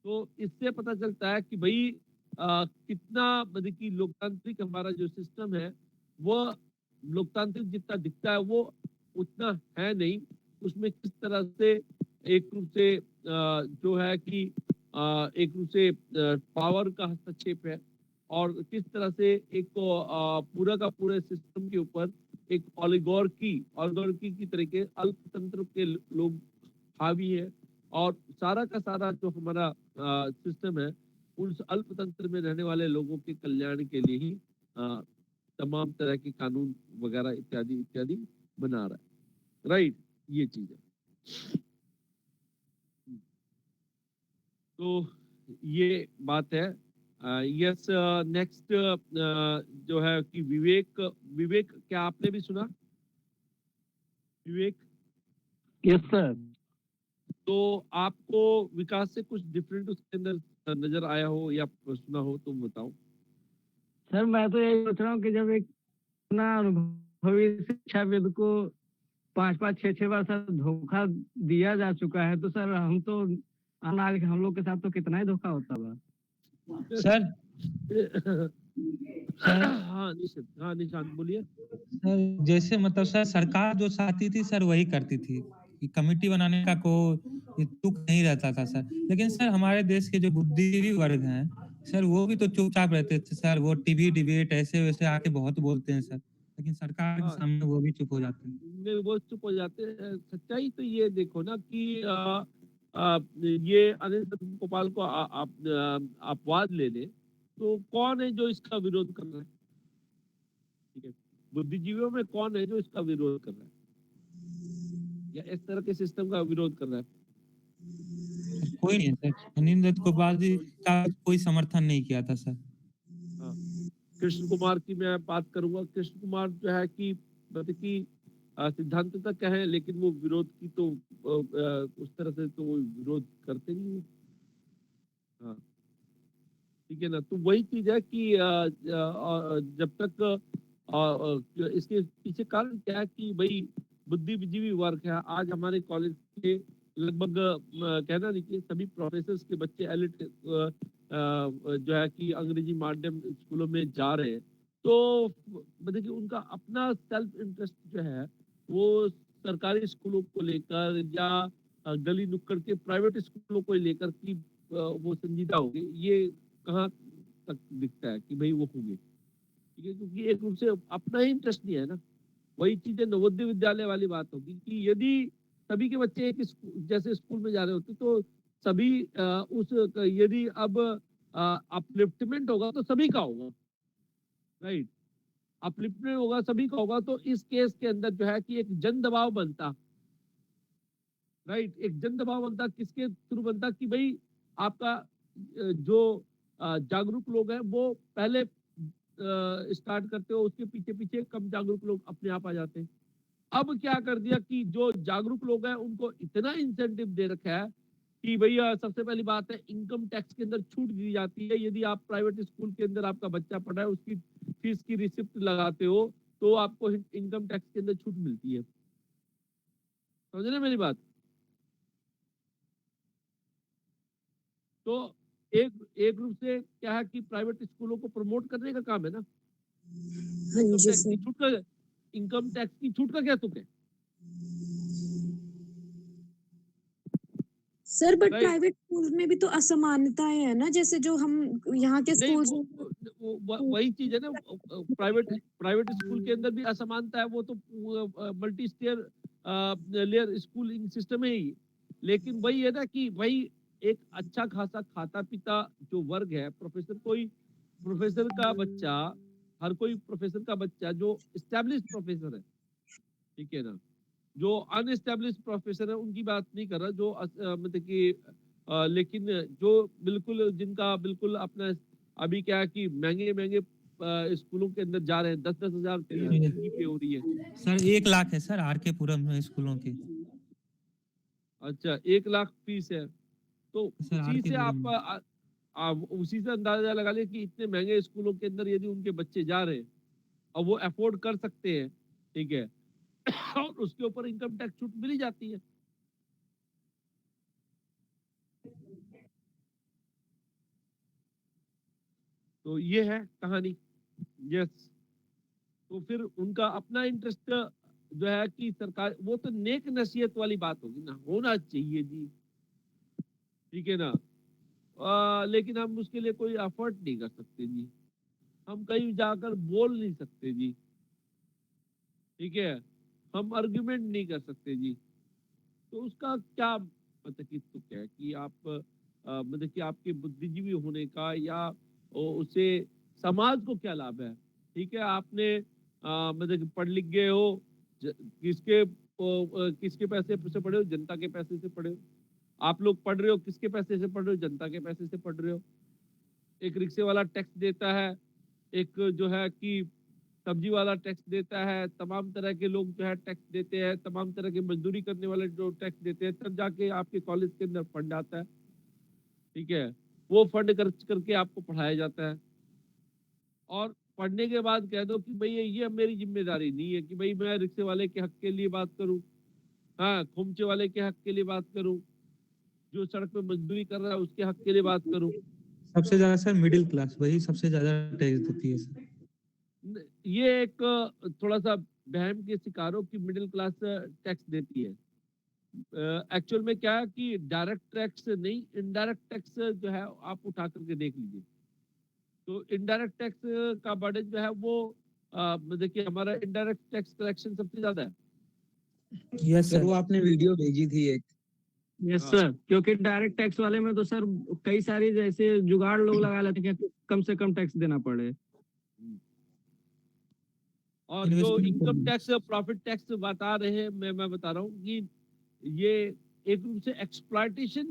[SPEAKER 4] तो इससे पता चलता है कि भाई कितना मतलब कि लोकतांत्रिक हमारा जो सिस्टम है वो लोकतांत्रिक जितना दिखता है वो उतना है नहीं, उसमें किस तरह से एक रूप से जो है कि एक रूप से पावर का हस्तक्षेप है, और किस तरह से एक पूरा का पूरे सिस्टम के ऊपर एक ऑलिगार्की की तरीके अल्पतंत्र के लोग हावी है, और सारा का सारा जो हमारा सिस्टम है उस अल्पतंत्र में रहने वाले लोगों के कल्याण के लिए ही तमाम तरह के कानून वगैरह इत्यादि इत्यादि बना रहा है, राइट, ये चीज है। तो ये बात है। यस, नेक्स्ट जो है कि विवेक क्या आपने भी सुना? विवेक,
[SPEAKER 5] यस सर।
[SPEAKER 4] तो आपको विकास से कुछ डिफरेंट उसके अंदर नजर आया हो या सुना हो तो बताओ।
[SPEAKER 5] सर मैं तो यही सोच रहा हूँ कि जब एक अपना अनुभवी शिक्षाविद को 5-5, 6-6 बार सर धोखा दिया जा चुका है, तो सर हम तो आगे हम लोग के साथ तो कितना ही धोखा होता है।
[SPEAKER 3] सर सर
[SPEAKER 4] हाँ निशांत बोलिए।
[SPEAKER 3] सर जैसे मतलब सर सरकार जो चाहती थी सर वही करती थी, कि कमेटी बनाने का कोई तुक नहीं रहता था सर। लेकिन सर हमारे देश के जो बुद्धिजीवी वर्ग हैं सर वो भी तो चुपचाप रहते थे सर, वो टीवी डिबेट ऐसे वैसे आके बहुत बोलते हैं सर, लेकिन सरकार के
[SPEAKER 4] हाँ,
[SPEAKER 3] सामने वो भी चुप हो जाते हैं।
[SPEAKER 4] नहीं, वो चुप हो जाते हैं। सच्चाई तो ये देखो ना कि ये अनिल गोपाल को आप अपवाद ले लें तो कौन है जो इसका विरोध कर रहा है? ठीक है, बुद्धिजीवियों में कौन है जो इसका विरोध कर रहा है या इस तरह के सिस्टम का विरोध कर रहा है?
[SPEAKER 3] कोई नहीं है सर, अनिल दत्त गोपाल जी का कोई समर्थन नहीं किया था सर।
[SPEAKER 4] हाँ, कृष्ण कुमार की मैं बात करूंगा। कृष्ण कुमार जो है कि मतलब कि सिद्धांत तक है, लेकिन वो विरोध की तो उस तरह से तो वो विरोध करते नहीं है। हाँ, ठीक है ना। तो वही चीज है कि जब तक इसके पीछे कारण क्या है कि भाई बुद्धिजीवी वर्ग है। आज हमारे कॉलेज के लगभग कहना नहीं कि सभी प्रोफेसर के बच्चे एलिट जो है कि अंग्रेजी माध्यम स्कूलों में जा रहे हैं, तो मतलब कि उनका अपना सेल्फ इंटरेस्ट जो है वो सरकारी स्कूलों को लेकर या गली नुक्कड़ के प्राइवेट स्कूलों को लेकर की वो संजीदा होगी, ये कहाँ तक दिखता है कि भाई वो होंगे? ठीक है, क्योंकि एक रूप से अपना ही इंटरेस्ट नहीं है ना। वही चीजें नवोदय विद्यालय वाली बात होगी कि यदि सभी के बच्चे एक जैसे स्कूल में जा रहे होते तो सभी यदि अब अपलिफ्टमेंट होगा तो सभी का होगा, राइट, अपलिफ्टमेंट होगा सभी का होगा। तो इस केस के अंदर जो है कि एक जन दबाव बनता, राइट, एक जन दबाव बनता किसके थ्रू बनता कि भाई आपका जो जागरूक लोग हैं वो पहले स्टार्ट करते हो, उसके पीछे पीछे कम जागरूक लोग अपने आप आ जाते हैं। अब क्या कर दिया कि जो जागरूक लोग हैं उनको इतना इंसेंटिव दे रखा है कि भैया सबसे पहली बात है इनकम टैक्स के अंदर छूट दी जाती है। यदि आप प्राइवेट स्कूल के अंदर आपका बच्चा पढ़ रहा है, उसकी फीस की रिसिप्ट लगाते हो, तो आपको इनकम टैक्स के अंदर छूट मिलती है। समझ रहे मेरी बात? तो एक एक रूप से क्या है कि प्राइवेट स्कूलों को प्रमोट करने का काम है ना।
[SPEAKER 2] हाँ
[SPEAKER 4] इनकम
[SPEAKER 2] जी
[SPEAKER 4] टैक्स की
[SPEAKER 2] सर।
[SPEAKER 4] छूट का इनकम टैक्स की छूट का क्या तुक है?
[SPEAKER 2] Sir but
[SPEAKER 4] right?
[SPEAKER 2] Private school में भी तो असमानताएं है ना, जैसे जो हम यहाँ के
[SPEAKER 4] नहीं,
[SPEAKER 2] स्कूल्स
[SPEAKER 4] वही चीज है ना। प्राइवेट प्राइवेट स्कूल के अंदर भी असमानता है। वो तो multi stair layer schooling system है ही। लेकिन वही है ना कि वही एक अच्छा खासा खाता पीता जो वर्ग है, प्रोफेसर का बच्चा, हर कोई प्रोफेसर का बच्चा जो स्टैब्लिश प्रोफेसर है, ठीक है ना, जो अनएस्टेब्लिश प्रोफेसर है उनकी बात नहीं कर रहा, जो मतलब कि लेकिन जो बिल्कुल जिनका बिल्कुल अपना अभी क्या है कि महंगे महंगे स्कूलों के अंदर जा रहे हैं, 10-10 हजार फीस उनकी पे हो रही है।
[SPEAKER 6] सर 1 लाख है सर आर के पुरम में स्कूलों की।
[SPEAKER 4] अच्छा, 1 लाख फीस है। तो
[SPEAKER 6] सर आर
[SPEAKER 4] उसी
[SPEAKER 6] के
[SPEAKER 4] से
[SPEAKER 6] पुरम
[SPEAKER 4] आप उसी से अंदाजा लगा ले कि इतने महंगे स्कूलों के अंदर यदि उनके बच्चे जा रहे हैं और वो अफोर्ड कर सकते हैं, ठीक है, और उसके ऊपर इनकम टैक्स छूट मिली जाती है। तो ये है कहानी। यस। तो फिर उनका अपना इंटरेस्ट जो है कि सरकार, वो तो नेक नसीहत वाली बात होगी ना, होना चाहिए जी, ठीक है ना। लेकिन हम उसके लिए कोई एफर्ट नहीं कर सकते जी, हम कहीं जाकर बोल नहीं सकते जी, ठीक है, हम आर्ग्यूमेंट नहीं कर सकते जी। तो उसका क्या मतलब कि तो क्या है कि आप मतलब कि आपके बुद्धिजीवी होने का या उससे समाज को क्या लाभ है? ठीक है, आपने मतलब कि पढ़ लिख गए हो, किसके पैसे से पढ़े हो? जनता के पैसे से पढ़े हो। आप लोग पढ़ रहे हो, किसके पैसे से पढ़ रहे हो? जनता के पैसे से पढ़ रहे हो। एक रिक्शे वाला टैक्स देता है, एक जो है कि सब्जी वाला टैक्स देता है, तमाम तरह के लोग जो है टैक्स देते हैं, तमाम तरह के मजदूरी करने वाले जो टैक्स देते हैं, तब जाके आपके कॉलेज के अंदर फंड आता है, ठीक है। वो फंड खर्च करके आपको पढ़ाया जाता है, और पढ़ने के बाद कह दो कि भाई ये मेरी जिम्मेदारी नहीं है कि भाई मैं रिक्शे वाले के हक के लिए बात करूं, हाँ, खोमचे वाले के हक के लिए बात करूं, जो सड़क पे मजदूरी कर रहा है उसके हक के लिए बात करूं।
[SPEAKER 6] सबसे ज्यादा सर मिडिल क्लास वही सबसे ज्यादा टैक्स देती है सर।
[SPEAKER 4] ये एक थोड़ा सा बहम के शिकारों की मिडिल क्लास टैक्स देती है। एक्चुअल में क्या है कि डायरेक्ट टैक्स नहीं, इनडायरेक्ट टैक्स जो है आप उठा करके देख लीजिए। तो इनडायरेक्ट टैक्स का बर्डन जो है वो देखिए, हमारा इनडायरेक्ट टैक्स कलेक्शन सबसे ज्यादा है।
[SPEAKER 6] Yes
[SPEAKER 3] sir
[SPEAKER 6] sir.
[SPEAKER 3] वो आपने वीडियो भेजी थी एक।
[SPEAKER 7] यस
[SPEAKER 4] हाँ।
[SPEAKER 7] सर, क्योंकि डायरेक्ट टैक्स वाले में तो सर कई सारी जैसे जुगाड़ लोग लगा लेते हैं कि कम से कम टैक्स देना पड़े।
[SPEAKER 4] और जो इनकम टैक्स प्रॉफिट टैक्स बता रहे हैं, मैं बता रहा हूँ कि ये एक रूप से एक्सप्लॉयटेशन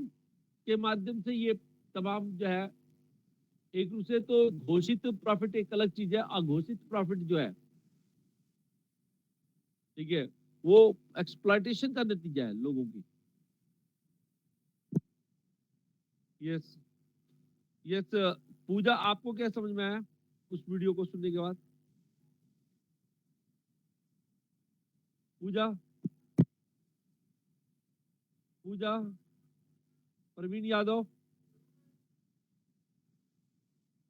[SPEAKER 4] के माध्यम से ये तमाम जो है, एक रूप से तो घोषित प्रॉफिट एक अलग चीज है, अघोषित प्रॉफिट जो है, ठीक है, वो एक्सप्लॉयटेशन का नतीजा है लोगों की। यस। यस। पूजा, आपको क्या समझ में आया उस वीडियो को सुनने के बाद? पूजा, पूजा, प्रवीण यादव,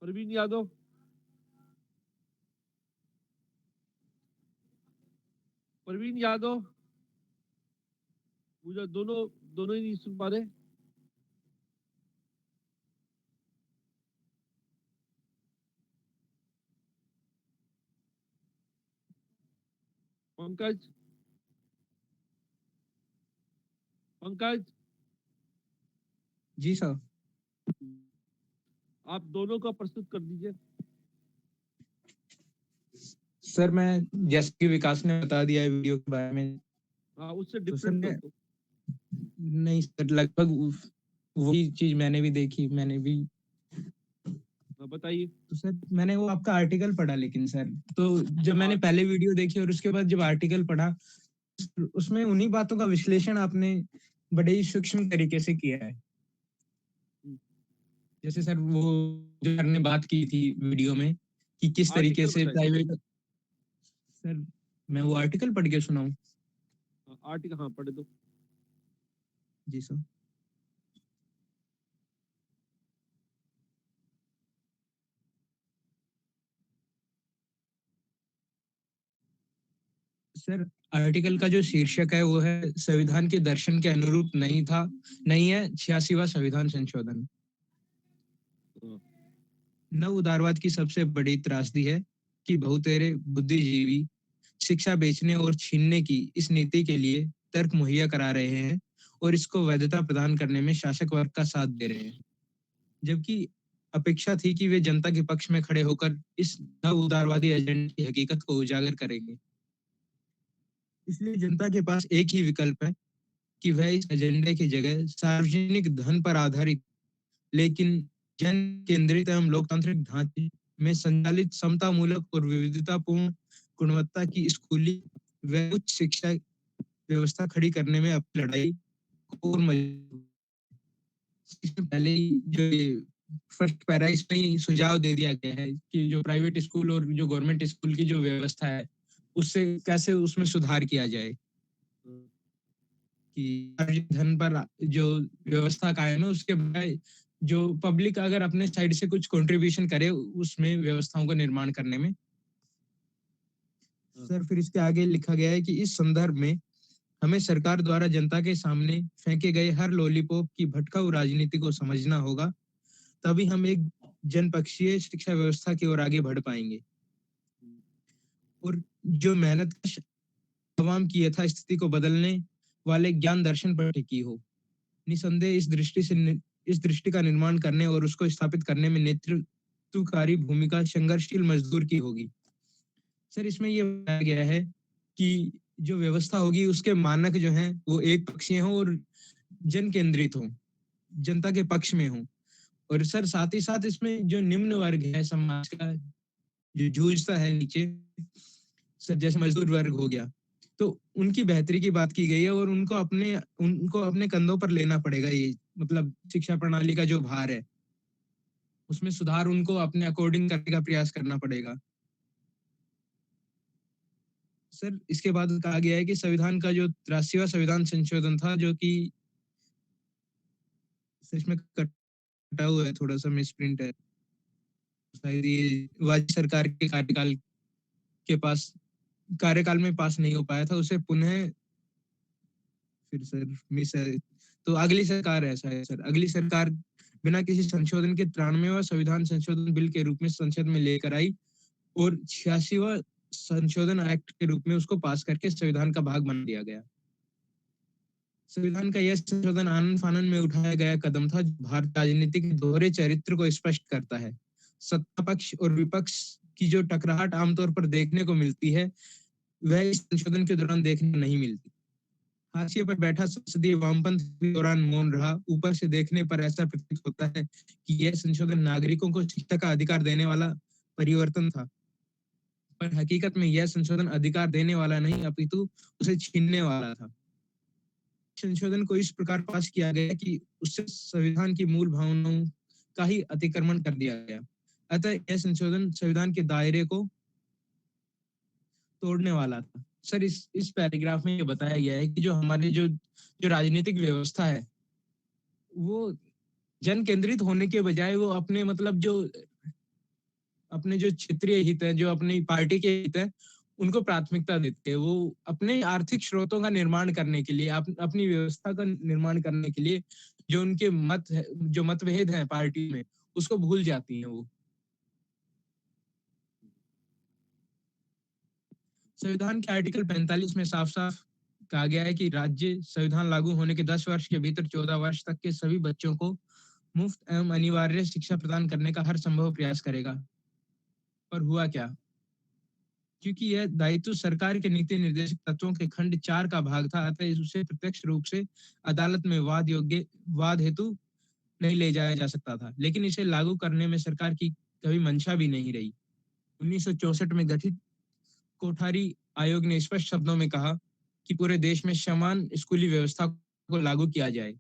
[SPEAKER 4] प्रवीण यादव, प्रवीण यादव, पूजा, दोनों दोनों ही नहीं सुन पा रहे। पंकज, पंकज,
[SPEAKER 3] जी सर।
[SPEAKER 4] आप दोनों का प्रस्तुत कर दीजिए।
[SPEAKER 3] सर मैं जैसे कि विकास ने बता दिया है वीडियो के बारे में,
[SPEAKER 4] हाँ, उससे
[SPEAKER 3] तो सर
[SPEAKER 4] डिफरेंट
[SPEAKER 3] मैं
[SPEAKER 4] हो तो।
[SPEAKER 3] नहीं सर लगभग वही चीज मैंने भी देखी, मैंने भी।
[SPEAKER 4] हाँ, बताइए।
[SPEAKER 3] तो सर मैंने वो आपका आर्टिकल पढ़ा, लेकिन सर तो जब मैंने
[SPEAKER 4] हाँ।
[SPEAKER 3] पहले वीडियो देखी और उसके बाद जब आर्टिकल पढ़ा, उसमें उन्हीं बातों का विश्लेषण आपने बड़े ही सूक्ष्म तरीके से किया है। जैसे सर वो जो सर ने बात की थी वीडियो में कि किस तरीके
[SPEAKER 4] आर्टिकल
[SPEAKER 3] से
[SPEAKER 4] बताइए।
[SPEAKER 3] प्राइवेट, सर मैं वो आर्टिकल पढ़ के सुनाऊं?
[SPEAKER 4] आर्टिकल हाँ पढ़ दो।
[SPEAKER 3] जी सर। सर आर्टिकल का जो शीर्षक है वो है संविधान के दर्शन के अनुरूप नहीं है 86वां संविधान संशोधन।
[SPEAKER 4] हाँ,
[SPEAKER 3] नव उदारवाद की सबसे बड़ी त्रासदी है कि बहुतेरे बुद्धिजीवी शिक्षा बेचने और छीनने की इस नीति के लिए तर्क मुहैया करा रहे हैं और इसको वैधता प्रदान करने में शासक वर्ग का साथ दे रहे हैं, जबकि अपेक्षा थी कि वे जनता के पक्ष में खड़े होकर इस नव उदारवादी एजेंडे की हकीकत को उजागर करेंगे। इसलिए जनता के पास एक ही विकल्प है कि वह इस एजेंडे की जगह सार्वजनिक धन पर आधारित लेकिन जन केंद्रित एवं लोकतांत्रिक ढांचे में संचालित समतामूलक और विविधतापूर्ण गुणवत्ता की स्कूली व उच्च शिक्षा व्यवस्था खड़ी करने में अपनी लड़ाई को और मजबूत। इसमें पहले ही जो फर्स्ट पैरा इसमें ही सुझाव दे दिया गया है कि जो प्राइवेट स्कूल और जो गवर्नमेंट स्कूल की जो व्यवस्था है उससे कैसे उसमें सुधार किया जाए कि धन पर जो व्यवस्था कायम है उसके बजाय जो पब्लिक अगर अपने साइड से कुछ कंट्रीब्यूशन करे उसमें व्यवस्थाओं का निर्माण करने में। सर फिर इसके आगे लिखा गया है कि इस संदर्भ में हमें सरकार द्वारा जनता के सामने फेंके गए हर लॉलीपॉप की भटकाऊ राजनीति को समझना होगा, तभी हम एक जनपक्षीय शिक्षा व्यवस्था की ओर आगे बढ़ पाएंगे और जो मेहनत आवाम की यथास्थिति को बदलने वाले ज्ञान दर्शन पर टिकी हो। निसंदेह इस दृष्टि का निर्माण करने और उसको स्थापित करने में नेतृत्वकारी भूमिका संघर्षशील मजदूर की होगी। सर इसमें ये बताया गया है कि जो व्यवस्था होगी उसके मानक जो हैं वो एक पक्षीय हो और जन केंद्रित हो, जनता के पक्ष में हो। और सर साथ ही साथ इसमें जो निम्न वर्ग है समाज का जो जूझता है नीचे, सर जैसे मजदूर वर्ग हो गया, तो उनकी बेहतरी की बात की गई है और उनको अपने कंधों पर लेना पड़ेगा। ये मतलब शिक्षा प्रणाली का जो भार है उसमें सुधार उनको अपने अकॉर्डिंग करने का प्रयास करना पड़ेगा। सर इसके बाद कहा गया है कि संविधान का जो 83वां संविधान संशोधन था जो कि इसमें कटा हुआ है, थोड़ा सा मिसप्रिंट है, शायद ये वाजपेयी सरकार के कार्यकाल में पास नहीं हो पाया था, उसे पुनः फिर सर मिस है तो अगली सरकार है शायद सर, अगली सरकार बिना किसी संशोधन के 93वां संविधान संशोधन बिल के रूप में संसद में लेकर आई और 86वां संशोधन एक्ट के रूप में उसको पास करके संविधान का भाग बना दिया गया। संविधान का यह संशोधन आनन फानन में उठाया गया कदम था जो भारत राजनीति के दोहरे चरित्र को स्पष्ट करता है। सत्ता पक्ष और विपक्ष की जो टकराहट आमतौर पर देखने को मिलती है वह इस संशोधन के दौरान देखने को नहीं मिलती। हाशिए पर बैठा संसदीय वामपंथ के दौरान मौन रहा। ऊपर से देखने पर ऐसा प्रतीत होता है कि यह संशोधन नागरिकों को शिक्षा का अधिकार देने वाला परिवर्तन था, पर हकीकत में यह संशोधन अधिकार देने वाला नहीं अपितु उसे छीनने वाला था। संशोधन को इस प्रकार पास किया गया कि उससे संविधान की मूल भावनाओं का ही अतिक्रमण कर दिया गया। अतः यह संशोधन संविधान के दायरे को तोड़ने वाला था। सर इस पैराग्राफ में ये बताया गया है कि जो हमारी जो राजनीतिक व्यवस्था है वो जन केंद्रित होने के बजाय वो अपने मतलब अपने जो क्षेत्रीय हित है, जो अपनी पार्टी के हित है, उनको प्राथमिकता देते हैं। वो अपने आर्थिक स्रोतों का निर्माण करने के लिए, अपनी व्यवस्था का निर्माण करने के लिए जो उनके जो मतभेद हैं पार्टी में, उसको भूल जाती हैं वो। संविधान के आर्टिकल 45 में साफ साफ कहा गया है कि राज्य संविधान लागू होने के 10 वर्ष के भीतर 14 वर्ष तक के सभी बच्चों को मुफ्त एवं अनिवार्य शिक्षा प्रदान करने का हर संभव प्रयास करेगा। पर हुआ क्या? क्योंकि यह दायित्व सरकार के नीति निर्देशक तत्वों के खंड 4 का भाग था, अतः उसे प्रत्यक्ष रूप से अदालत में वाद हेतु नहीं ले जाया जा सकता था, लेकिन इसे लागू करने में सरकार की कभी मंशा भी नहीं रही। 1964 में गठित कोठारी आयोग ने स्पष्ट शब्दों में कहा कि पूरे देश में समान स्कूली व्यवस्था को लागू किया जाए।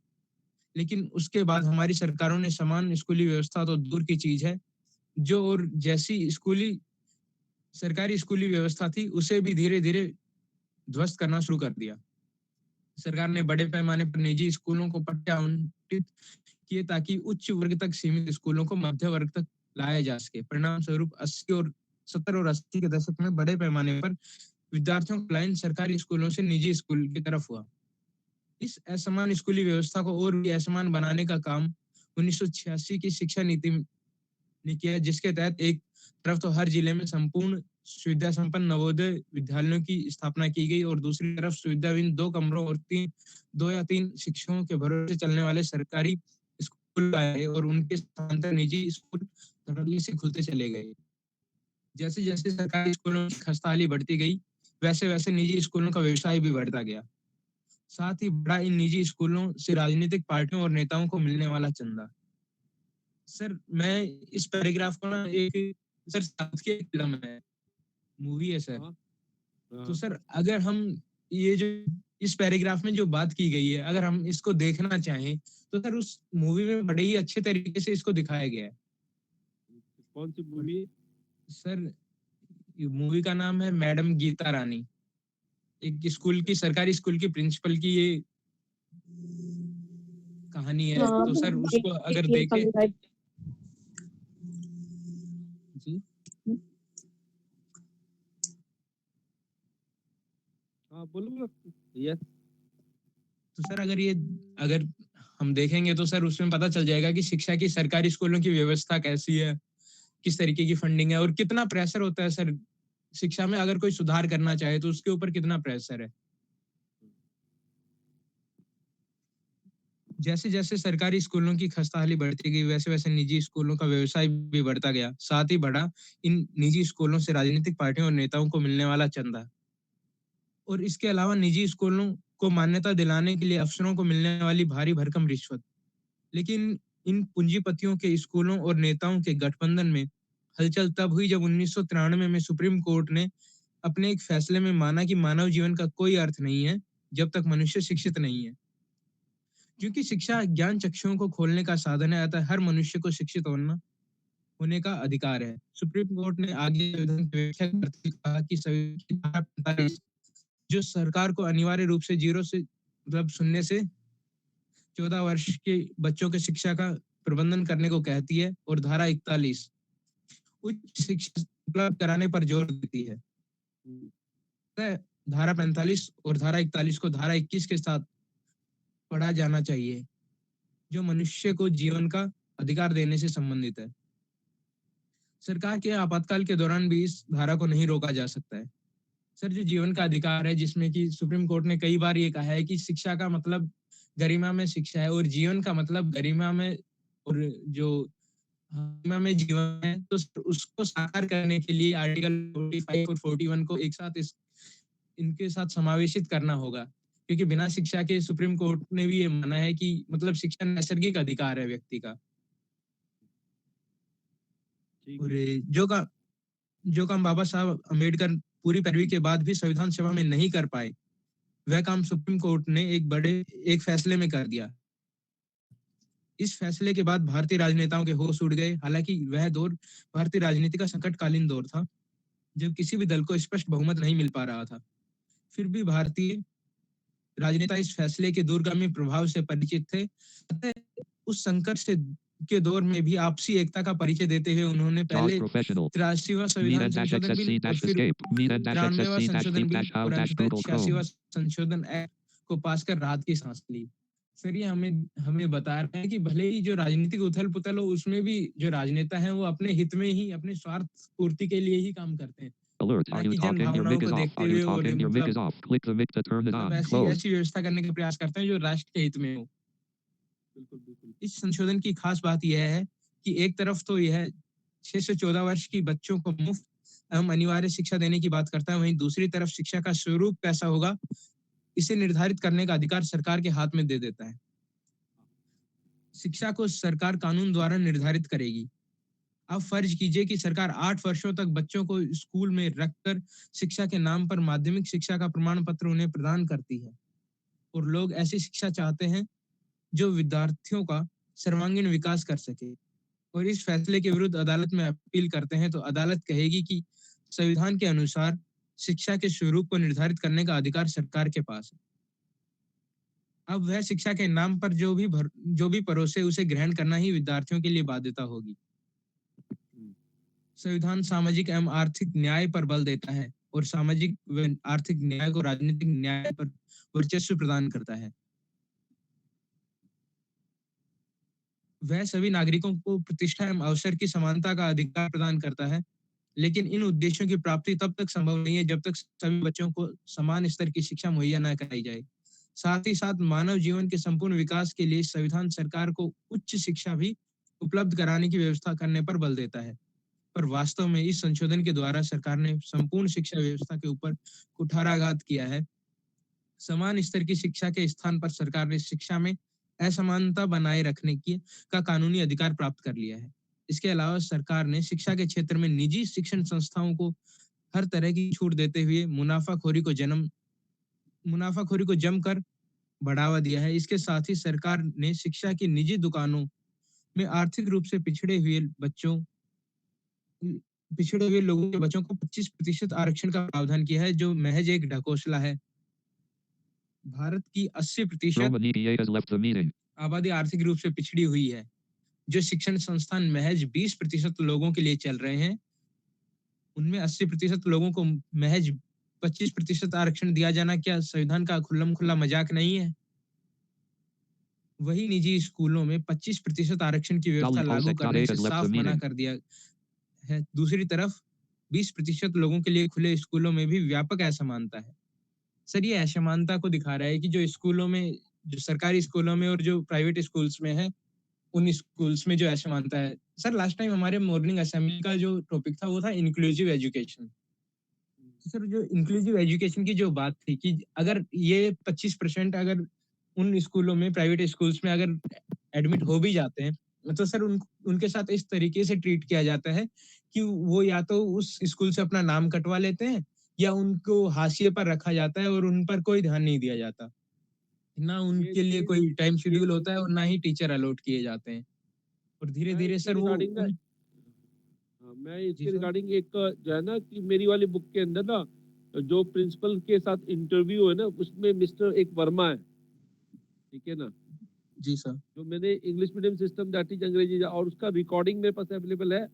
[SPEAKER 3] लेकिन उसके बाद हमारी सरकारों ने समान स्कूली व्यवस्था तो दूर की चीज है, जो और जैसी सरकारी स्कूली व्यवस्था थी उसे भी धीरे धीरे ध्वस्त करना शुरू कर दिया। सरकार ने बड़े पैमाने पर निजी स्कूलों को पट्टे आवंटित किए ताकि उच्च वर्ग तक सीमित स्कूलों को मध्य वर्ग तक लाया जा सके। परिणाम स्वरूप 70 और 80 के दशक में बड़े पैमाने पर विद्यार्थियों का पलायन सरकारी स्कूलों से निजी स्कूल की तरफ हुआ। इस असमान स्कूली व्यवस्था को और भी असमान बनाने का काम 1986 की शिक्षा नीति ने किया, जिसके तहत एक तरफ तो हर जिले में संपूर्ण सुविधा संपन्न नवोदय विद्यालयों की स्थापना की गई और दूसरी तरफ सुविधाहीन 2 कमरों और 2 या 3 शिक्षकों के भरोसे चलने वाले सरकारी स्कूल आए और उनके स्थानांतर निजी स्कूल धड़ल्ले से खुलते चले गए। जैसे जैसे सरकारी स्कूलों की खस्ताहाली बढ़ती गई, वैसे वैसे निजी स्कूलों का व्यवसाय भी बढ़ता गया। साथ ही बढ़ा इन निजी स्कूलों से राजनीतिक पार्टियों और नेताओं को मिलने वाला चंदा। सर, मैं इस पैराग्राफ को ना एक सर साउथ की एक फिल्म है, मूवी है सर। तो सर अगर हम ये जो इस पैराग्राफ में जो बात की गई है, अगर हम इसको देखना चाहें तो सर उस मूवी में बड़े ही अच्छे तरीके से इसको दिखाया गया है।
[SPEAKER 4] कौन सी मूवी है?
[SPEAKER 3] सर मूवी का नाम है मैडम गीता रानी। एक स्कूल की सरकारी स्कूल की प्रिंसिपल की ये कहानी है।
[SPEAKER 8] हाँ,
[SPEAKER 3] तो सर उसको अगर देखें जी,
[SPEAKER 4] हाँ बोलो। यस।
[SPEAKER 3] तो सर अगर हम देखेंगे तो सर उसमें पता चल जाएगा कि शिक्षा की सरकारी स्कूलों की व्यवस्था कैसी है, किस तरीके की फंडिंग है और कितना प्रेशर होता है सर शिक्षा में। अगर कोई सुधार करना चाहे तो उसके ऊपर कितना प्रेशर है। जैसे जैसे सरकारी स्कूलों की खस्ताहाली बढ़ती गई, वैसे वैसे निजी स्कूलों का व्यवसाय भी बढ़ता गया। साथ ही बढ़ा इन निजी स्कूलों से राजनीतिक पार्टियों और नेताओं को मिलने वाला चंदा। और इसके अलावा निजी स्कूलों को मान्यता दिलाने के लिए अफसरों को मिलने वाली भारी भरकम रिश्वत। लेकिन इन पूंजीपतियों के स्कूलों और नेताओं के गठबंधन में हलचल तब हुई जब 1993 में सुप्रीम कोर्ट ने अपने एक फैसले में माना कि मानव जीवन का कोई अर्थ नहीं है जब तक मनुष्य शिक्षित नहीं है। क्योंकि शिक्षा ज्ञान चक्षुओं को खोलने का साधन है, अतः हर मनुष्य को शिक्षित होने का अधिकार है। सुप्रीम कोर्ट ने आगे विधान की व्याख्या करते हुए कहा कि संविधान की धारा 45 जो सरकार को अनिवार्य रूप से शून्य से 14 वर्ष के बच्चों के शिक्षा का प्रबंधन करने को कहती है, और धारा 41 उच्च शिक्षा उपलब्ध कराने पर जोर देती है। धारा 45 और धारा 41 को धारा 21 के साथ पढ़ा जाना चाहिए, जो मनुष्य को जीवन का अधिकार देने से संबंधित है। सरकार के आपातकाल के दौरान भी इस धारा को नहीं रोका जा सकता है। सर जो जीवन का अधिकार है, जिसमें कि सुप्रीम कोर्ट ने कई बार ये कहा है कि शिक्षा का मतलब गरिमा में शिक्षा है और जीवन का मतलब गरिमा में, और जो गरिमा में जीवन है, तो उसको साकार करने के लिए आर्टिकल 45 और 41 को एक साथ इनके साथ समावेशित करना होगा। क्योंकि बिना शिक्षा के सुप्रीम कोर्ट ने भी ये माना है कि मतलब शिक्षा नैसर्गिक अधिकार है व्यक्ति का। और जो काम बाबा साहब अम्बेडकर पूरी पैरवी के बाद भी संविधान सभा में नहीं कर पाए, वह काम सुप्रीम कोर्ट ने एक फैसले में कर दिया। इस फैसले के बाद भारतीय राजनेताओं के होश उड़ गए। हालांकि वह दौर भारतीय राजनीति का संकटकालीन दौर था, जब किसी भी दल को स्पष्ट बहुमत नहीं मिल पा रहा था। फिर भी भारतीय राजनेता इस फैसले के दूरगामी प्रभाव से परिचित थे। उस संकट के दौर में भी आपसी एकता का परिचय देते हुए उन्होंने पहले 83वां संविधान संशोधन बिल और फिर 93वां संशोधन बिल और 86वां संशोधन एक्ट को पास कर राहत की सांस ली। सर ये हमें बता रहे हैं कि भले ही जो राजनीतिक उथल पुथल हो, उसमें भी जो राजनेता हैं वो अपने हित में ही, अपने स्वार्थ पूर्ति के लिए ही काम करते हैं।
[SPEAKER 1] Alert, are you talking? Your mic is off. Are you talking? Your mic is off. Click the mic to turn it on. Close.
[SPEAKER 3] ऐसी व्यवस्था करने का प्रयास करते हैं जो राष्ट्र के हित में हो। इस संशोधन की खास बात यह है कि एक तरफ तो यह 6 से 14 वर्ष की बच्चों को मुफ्त एवं अनिवार्य शिक्षा देने की बात करता है, वहीं दूसरी तरफ शिक्षा का स्वरूप कैसा होगा इसे निर्धारित करने का अधिकार सरकार के हाथ में दे देता है। शिक्षा को सरकार कानून द्वारा निर्धारित करेगी। अब फर्ज कीजिए कि सरकार 8 वर्षों तक बच्चों को स्कूल में रखकर शिक्षा के नाम पर माध्यमिक शिक्षा का प्रमाण पत्र उन्हें प्रदान करती है, और लोग ऐसी शिक्षा चाहते हैं जो विद्यार्थियों का सर्वांगीण विकास कर सके, और इस फैसले के विरुद्ध अदालत में अपील करते हैं तो अदालत कहेगी कि संविधान के अनुसार शिक्षा के स्वरूप को निर्धारित करने का अधिकार सरकार के पास है। अब वह शिक्षा के नाम पर जो भी परोसे उसे ग्रहण करना ही विद्यार्थियों के लिए बाध्यता होगी। संविधान सामाजिक एवं आर्थिक न्याय पर बल देता है और सामाजिक व आर्थिक न्याय को राजनीतिक न्याय पर वर्चस्व प्रदान करता है। वह सभी नागरिकों को प्रतिष्ठा एवं अवसर की समानता का अधिकार प्रदान करता है, लेकिन इन उद्देश्यों की प्राप्ति तब तक संभव नहीं है जब तक सभी बच्चों को समान स्तर की शिक्षा मुहैया न कराई जाए। साथ ही साथ मानव जीवन के संपूर्ण विकास के लिए संविधान सरकार को उच्च शिक्षा भी उपलब्ध कराने की व्यवस्था करने पर बल देता है। पर वास्तव में इस संशोधन के द्वारा सरकार ने संपूर्ण शिक्षा व्यवस्था के ऊपर कुठाराघात किया है। समान स्तर की शिक्षा के स्थान पर सरकार ने शिक्षा में असमानता बनाए रखने का कानूनी अधिकार प्राप्त कर लिया है। इसके अलावा सरकार ने शिक्षा के क्षेत्र में निजी शिक्षण संस्थाओं को हर तरह की छूट देते हुए मुनाफाखोरी को जमकर बढ़ावा दिया है। इसके साथ ही सरकार ने शिक्षा की निजी दुकानों में आर्थिक रूप से पिछड़े हुए लोगों के बच्चों को 25% आरक्षण का प्रावधान किया है, जो महज एक ढकोसला है। भारत की 80%
[SPEAKER 1] Roman EPA has left the meeting.
[SPEAKER 3] आबादी आर्थिक रूप से पिछड़ी हुई है। जो शिक्षण संस्थान महज 20% लोगों के लिए चल रहे हैं, उनमें 80% लोगों को महज 25% आरक्षण दिया जाना क्या संविधान का खुल्लम-खुल्ला मजाक नहीं है? वही निजी स्कूलों में 25% आरक्षण की व्यवस्था लागू करने से साफ मना कर दिया है। दूसरी तरफ 20% लोगों के लिए खुले स्कूलों में भी व्यापक असमानता है। सर, ये असमानता को दिखा रहा है कि जो सरकारी स्कूलों में और जो प्राइवेट स्कूल्स में है, उन स्कूल्स में जो असमानता है। सर, लास्ट टाइम हमारे मॉर्निंग असेंबली का जो टॉपिक था वो था इंक्लूसिव एजुकेशन। सर, जो इंक्लूसिव एजुकेशन की जो बात थी कि अगर ये 25% अगर उन स्कूलों में, प्राइवेट स्कूल्स में अगर एडमिट हो भी जाते हैं, तो सर उनके साथ इस तरीके से ट्रीट किया जाता है कि वो या तो उस स्कूल से अपना नाम कटवा लेते हैं या उनको हाशिए पर रखा जाता है और उन पर कोई ध्यान नहीं दिया जाता। ना उनके लिए कोई टाइम शेड्यूल होता है और ना ही टीचर अलॉट किए जाते हैं। और धीरे-धीरे सर वो
[SPEAKER 4] मैं इसके रिगार्डिंग एक जो है ना कि मेरी वाली बुक के अंदर ना जो प्रिंसिपल के साथ इंटरव्यू है ना, उसमें मिस्टर एक वर्मा है, ठीक है ना?
[SPEAKER 3] जी सर।
[SPEAKER 4] जो मैंने English medium system that is अंग्रेजी, और उसका रिकॉर्डिंग मेरे पास अवेलेबल है।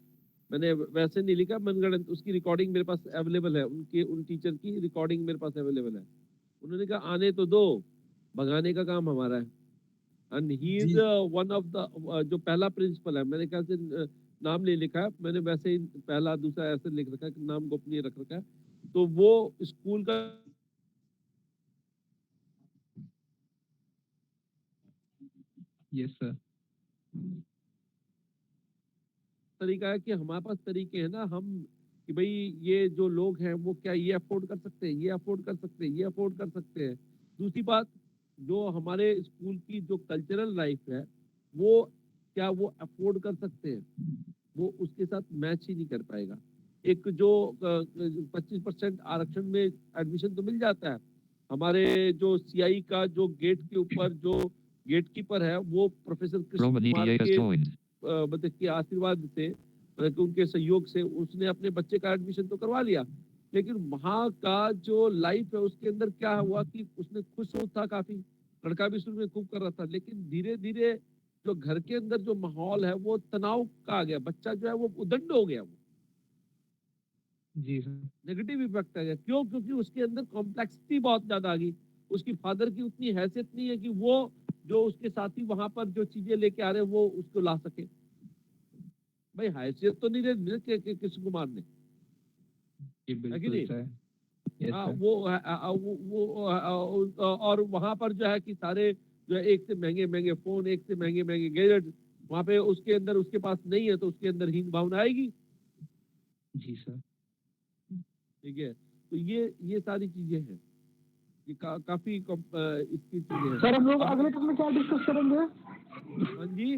[SPEAKER 4] मैंने वैसे नहीं लिखा मनगढ़ंत, उसकी रिकॉर्डिंग मेरे पास अवेलेबल है। उन टीचर की रिकॉर्डिंग मेरे पास अवेलेबल है। उन्होंने कहा आने तो दो, भगाने का काम हमारा है। And he is one of the जो पहला प्रिंसिपल है, मेरे ख्याल से नाम नहीं लिखा है मैंने, वैसे ही पहला दूसरा ऐसे लिख रखा है कि नाम गोपनीय रख रखा है। तो वो स्कूल का
[SPEAKER 3] यस सर।
[SPEAKER 4] तरीका है कि हमारे पास तरीके हैं ना, हम कि भाई ये जो लोग हैं वो क्या ये अफोर्ड कर सकते हैं, ये अफोर्ड कर सकते हैं, ये अफोर्ड कर सकते हैं। दूसरी बात, जो हमारे स्कूल की जो कल्चरल लाइफ है वो क्या वो अफोर्ड कर सकते हैं, वो उसके साथ मैच ही नहीं कर पाएगा। एक जो 25% आरक्षण में एडमिशन तो मिल जाता है। हमारे जो सीआई का जो गेट के ऊपर जो गेटकीपर है वो professor Krishna
[SPEAKER 1] Roman
[SPEAKER 4] Kumar
[SPEAKER 1] EPA has
[SPEAKER 4] के
[SPEAKER 1] joined.
[SPEAKER 4] मतलब के आशीर्वाद से, उनके सहयोग से उसने अपने बच्चे का एडमिशन तो करवा लिया, लेकिन वहाँ का जो लाइफ है उसके अंदर क्या हुआ कि उसने खुश था काफी, लड़का भी शुरू में खूब कर रहा था, लेकिन धीरे धीरे जो घर के अंदर जो माहौल है वो तनाव का आ गया, बच्चा जो है वो उदंड हो गया, वो
[SPEAKER 3] जी सर।
[SPEAKER 4] नेगेटिव इफेक्ट आ गया। क्यों? क्योंकि उसके अंदर कॉम्प्लेक्सिटी बहुत ज्यादा आ गई। उसकी फादर की उतनी हैसियत नहीं है कि वो जो उसके साथी वहां पर जो चीजें लेके आ रहे हैं वो उसको ला सके। भाई हैसियत तो नहीं रही कृष्ण कुमार ने, है कि नहीं? और वहां पर जो है कि सारे जो है एक से महंगे महंगे फोन, एक से महंगे महंगे गैजेट, वहां पे उसके अंदर उसके पास नहीं है तो उसके अंदर हीन भावना आएगी।
[SPEAKER 3] जी सर।
[SPEAKER 4] ठीक है, तो ये सारी चीजें हैं, ये काफी इसकी चीजें हैं।
[SPEAKER 5] सर, हम लोग अगले टॉपिक में क्या डिस्कस करेंगे?
[SPEAKER 4] हाँ जी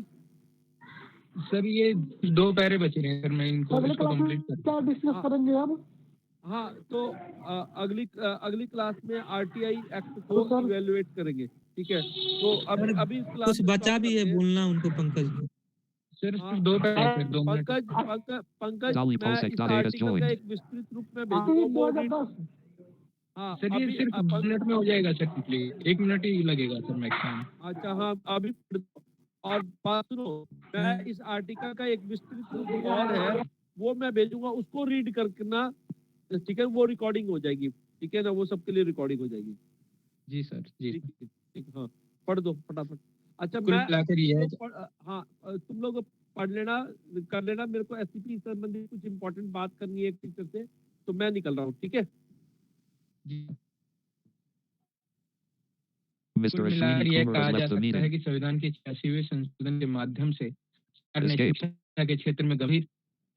[SPEAKER 3] सर, ये 2 पैरे बचे हैं सर, मैं इनको
[SPEAKER 5] अगले क्लास में
[SPEAKER 3] कंप्लीट कर।
[SPEAKER 5] क्या डिस्कस करेंगे अब?
[SPEAKER 4] हाँ, तो अगली क्लास में आरटीआई एक्ट को इवेलुएट करेंगे। ठीक है, तो
[SPEAKER 6] सर
[SPEAKER 4] अभी इस क्लास
[SPEAKER 6] कुछ
[SPEAKER 4] को
[SPEAKER 6] बचा
[SPEAKER 4] स्टॉप
[SPEAKER 6] भी है
[SPEAKER 4] करते हैं।
[SPEAKER 6] बोलना उनको पंकज को।
[SPEAKER 3] सर
[SPEAKER 4] हाँ,
[SPEAKER 3] सिर्फ 2 मिनट, 2 मिनट।
[SPEAKER 4] पंकज
[SPEAKER 1] Dolly
[SPEAKER 4] मैं
[SPEAKER 1] Polsek
[SPEAKER 4] इस
[SPEAKER 1] dot A has
[SPEAKER 4] आर्टिकल का
[SPEAKER 1] joined.
[SPEAKER 4] एक विस्तृत रूप में
[SPEAKER 5] हाँ
[SPEAKER 4] भेजूंगा,
[SPEAKER 5] ये
[SPEAKER 4] वो रीड
[SPEAKER 5] 2010
[SPEAKER 4] हाँ
[SPEAKER 3] सर ये
[SPEAKER 4] अभी
[SPEAKER 3] सिर्फ 2 मिनट में हो जाएगा सर, कंप्लीट 1 मिनट ही लगेगा सर मैक्सिमम।
[SPEAKER 4] अच्छा हाँ अभी पढ़ दो। और बात सुनो, मैं इस आर्टिकल का एक विस्तृत रूप और है वो मैं भेजूंगा, उसको रीड करना, ठीक है, वो रिकॉर्डिंग हो जाएगी, ठीक है ना, वो सबके लिए रिकॉर्डिंग हो जाएगी।
[SPEAKER 3] जी सर, जी
[SPEAKER 4] ठीक
[SPEAKER 3] सर।
[SPEAKER 4] ठीक हाँ, पढ़ दो फटाफट। अच्छा
[SPEAKER 3] कुल
[SPEAKER 4] मैं
[SPEAKER 3] मिलाकर ये है।
[SPEAKER 4] हाँ तुम लोग पढ़ लेना, कर लेना, मेरे को एससीपी संबंधित कुछ इंपॉर्टेंट बात करनी है एक टीचर से, तो मैं निकल रहा हूँ, ठीक है।
[SPEAKER 3] जी।
[SPEAKER 1] Mr.
[SPEAKER 3] कुल
[SPEAKER 1] Ashwini
[SPEAKER 3] मिलाकर यह
[SPEAKER 1] Kumar has
[SPEAKER 3] कहा जा
[SPEAKER 1] left the
[SPEAKER 3] सकता है
[SPEAKER 1] meeting.
[SPEAKER 3] कि संविधान के 86वें संशोधन के माध्यम से सरकार ने
[SPEAKER 1] Escape.
[SPEAKER 3] शिक्षा के क्षेत्र में गंभीर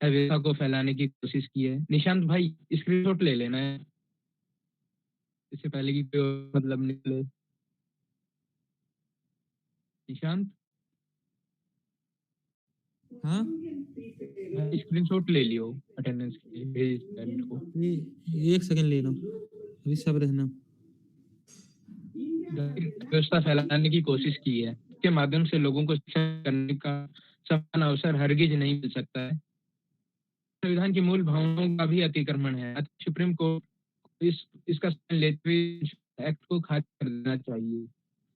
[SPEAKER 3] अव्यवस्था को फैलाने की कोशिश की है। निशांत भाई स्क्रीनशॉट ले लेना है, इससे पहले कि कोई और मतलब निकले। निशांत
[SPEAKER 6] हाँ
[SPEAKER 3] भाई स्क्रीनशॉट ले लियो अटेंडेंस के लिए, भेज स्टूडेंट को।
[SPEAKER 6] ये 1 सेकंड ले लो, अभी सब रहना।
[SPEAKER 3] गंभीर अव्यवस्था फैलाने की कोशिश की है, इसके माध्यम से लोगों को शिक्षा करने का समान अवसर हरगिज नहीं मिल सकता है। संविधान की मूल भावनाओं का भी अतिक्रमण है। अतः सुप्रीम कोर्ट इसका stand लेते हुए एक्ट को खारिज कर देना चाहिए।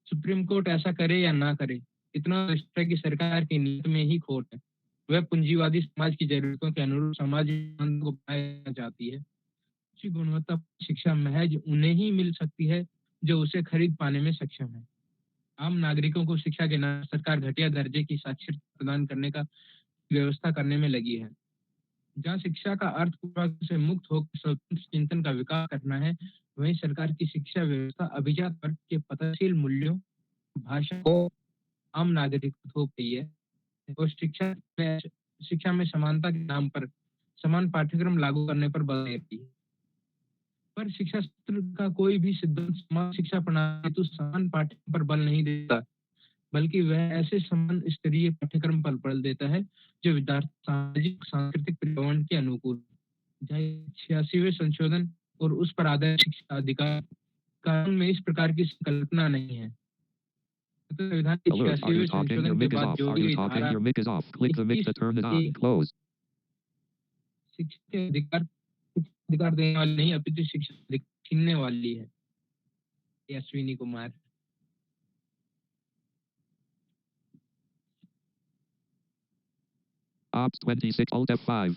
[SPEAKER 3] सुप्रीम कोर्ट ऐसा करे या ना करे, इतना स्पष्ट है कि सरकार की नीति में ही खोट है। वह पूंजीवादी समाज की जरूरतों के अनुरूप समाज को बनाना चाहती है। अच्छी गुणवत्ता शिक्षा महज उन्हें ही मिल सकती है जो उसे खरीद पाने में सक्षम है। आम नागरिकों को शिक्षा के नाम सरकार घटिया दर्जे की साक्षरता प्रदान करने का व्यवस्था करने में लगी है। जहाँ शिक्षा का अर्थ पूरा से मुक्त होकर स्वतंत्र चिंतन का विकास करना है, वहीं सरकार की शिक्षा व्यवस्था अभिजात वर्ग के पतनशील मूल्यों, भाषा को आम नागरिक को थोप रही है और शिक्षा में समानता के नाम पर समान पाठ्यक्रम लागू करने पर बल देती है। पर शिक्षा शास्त्र का कोई भी सिद्धांत समान शिक्षा प्रणाली हेतु समान पाठ्यक्रम पर बल नहीं देता, बल्कि वह ऐसे समान स्तरीय पाठ्यक्रम पर बल देता है जो विद्यार्थी सामाजिक सांस्कृतिक पर्यावरण के अनुकूल। 86वें संशोधन और उस पर आधारित शिक्षा अधिकार कानून में इस प्रकार की संकल्पना नहीं है। संविधान के
[SPEAKER 1] Alert. Are you
[SPEAKER 3] 86वें
[SPEAKER 1] talking? Your
[SPEAKER 3] संशोधन के
[SPEAKER 1] mic is
[SPEAKER 3] बाद
[SPEAKER 1] off. Are
[SPEAKER 3] जोड़ी
[SPEAKER 1] you
[SPEAKER 3] गई
[SPEAKER 1] talking?
[SPEAKER 3] धारा
[SPEAKER 1] Your mic is off. Click the mic to turn it on.
[SPEAKER 3] 21A
[SPEAKER 1] Close.
[SPEAKER 3] शिक्षा के अधिकार देने वाली नहीं, अपितु शिक्षा अधिकार छीनने वाली है। Ashwini Kumar.
[SPEAKER 1] Ops 26 Alt F5.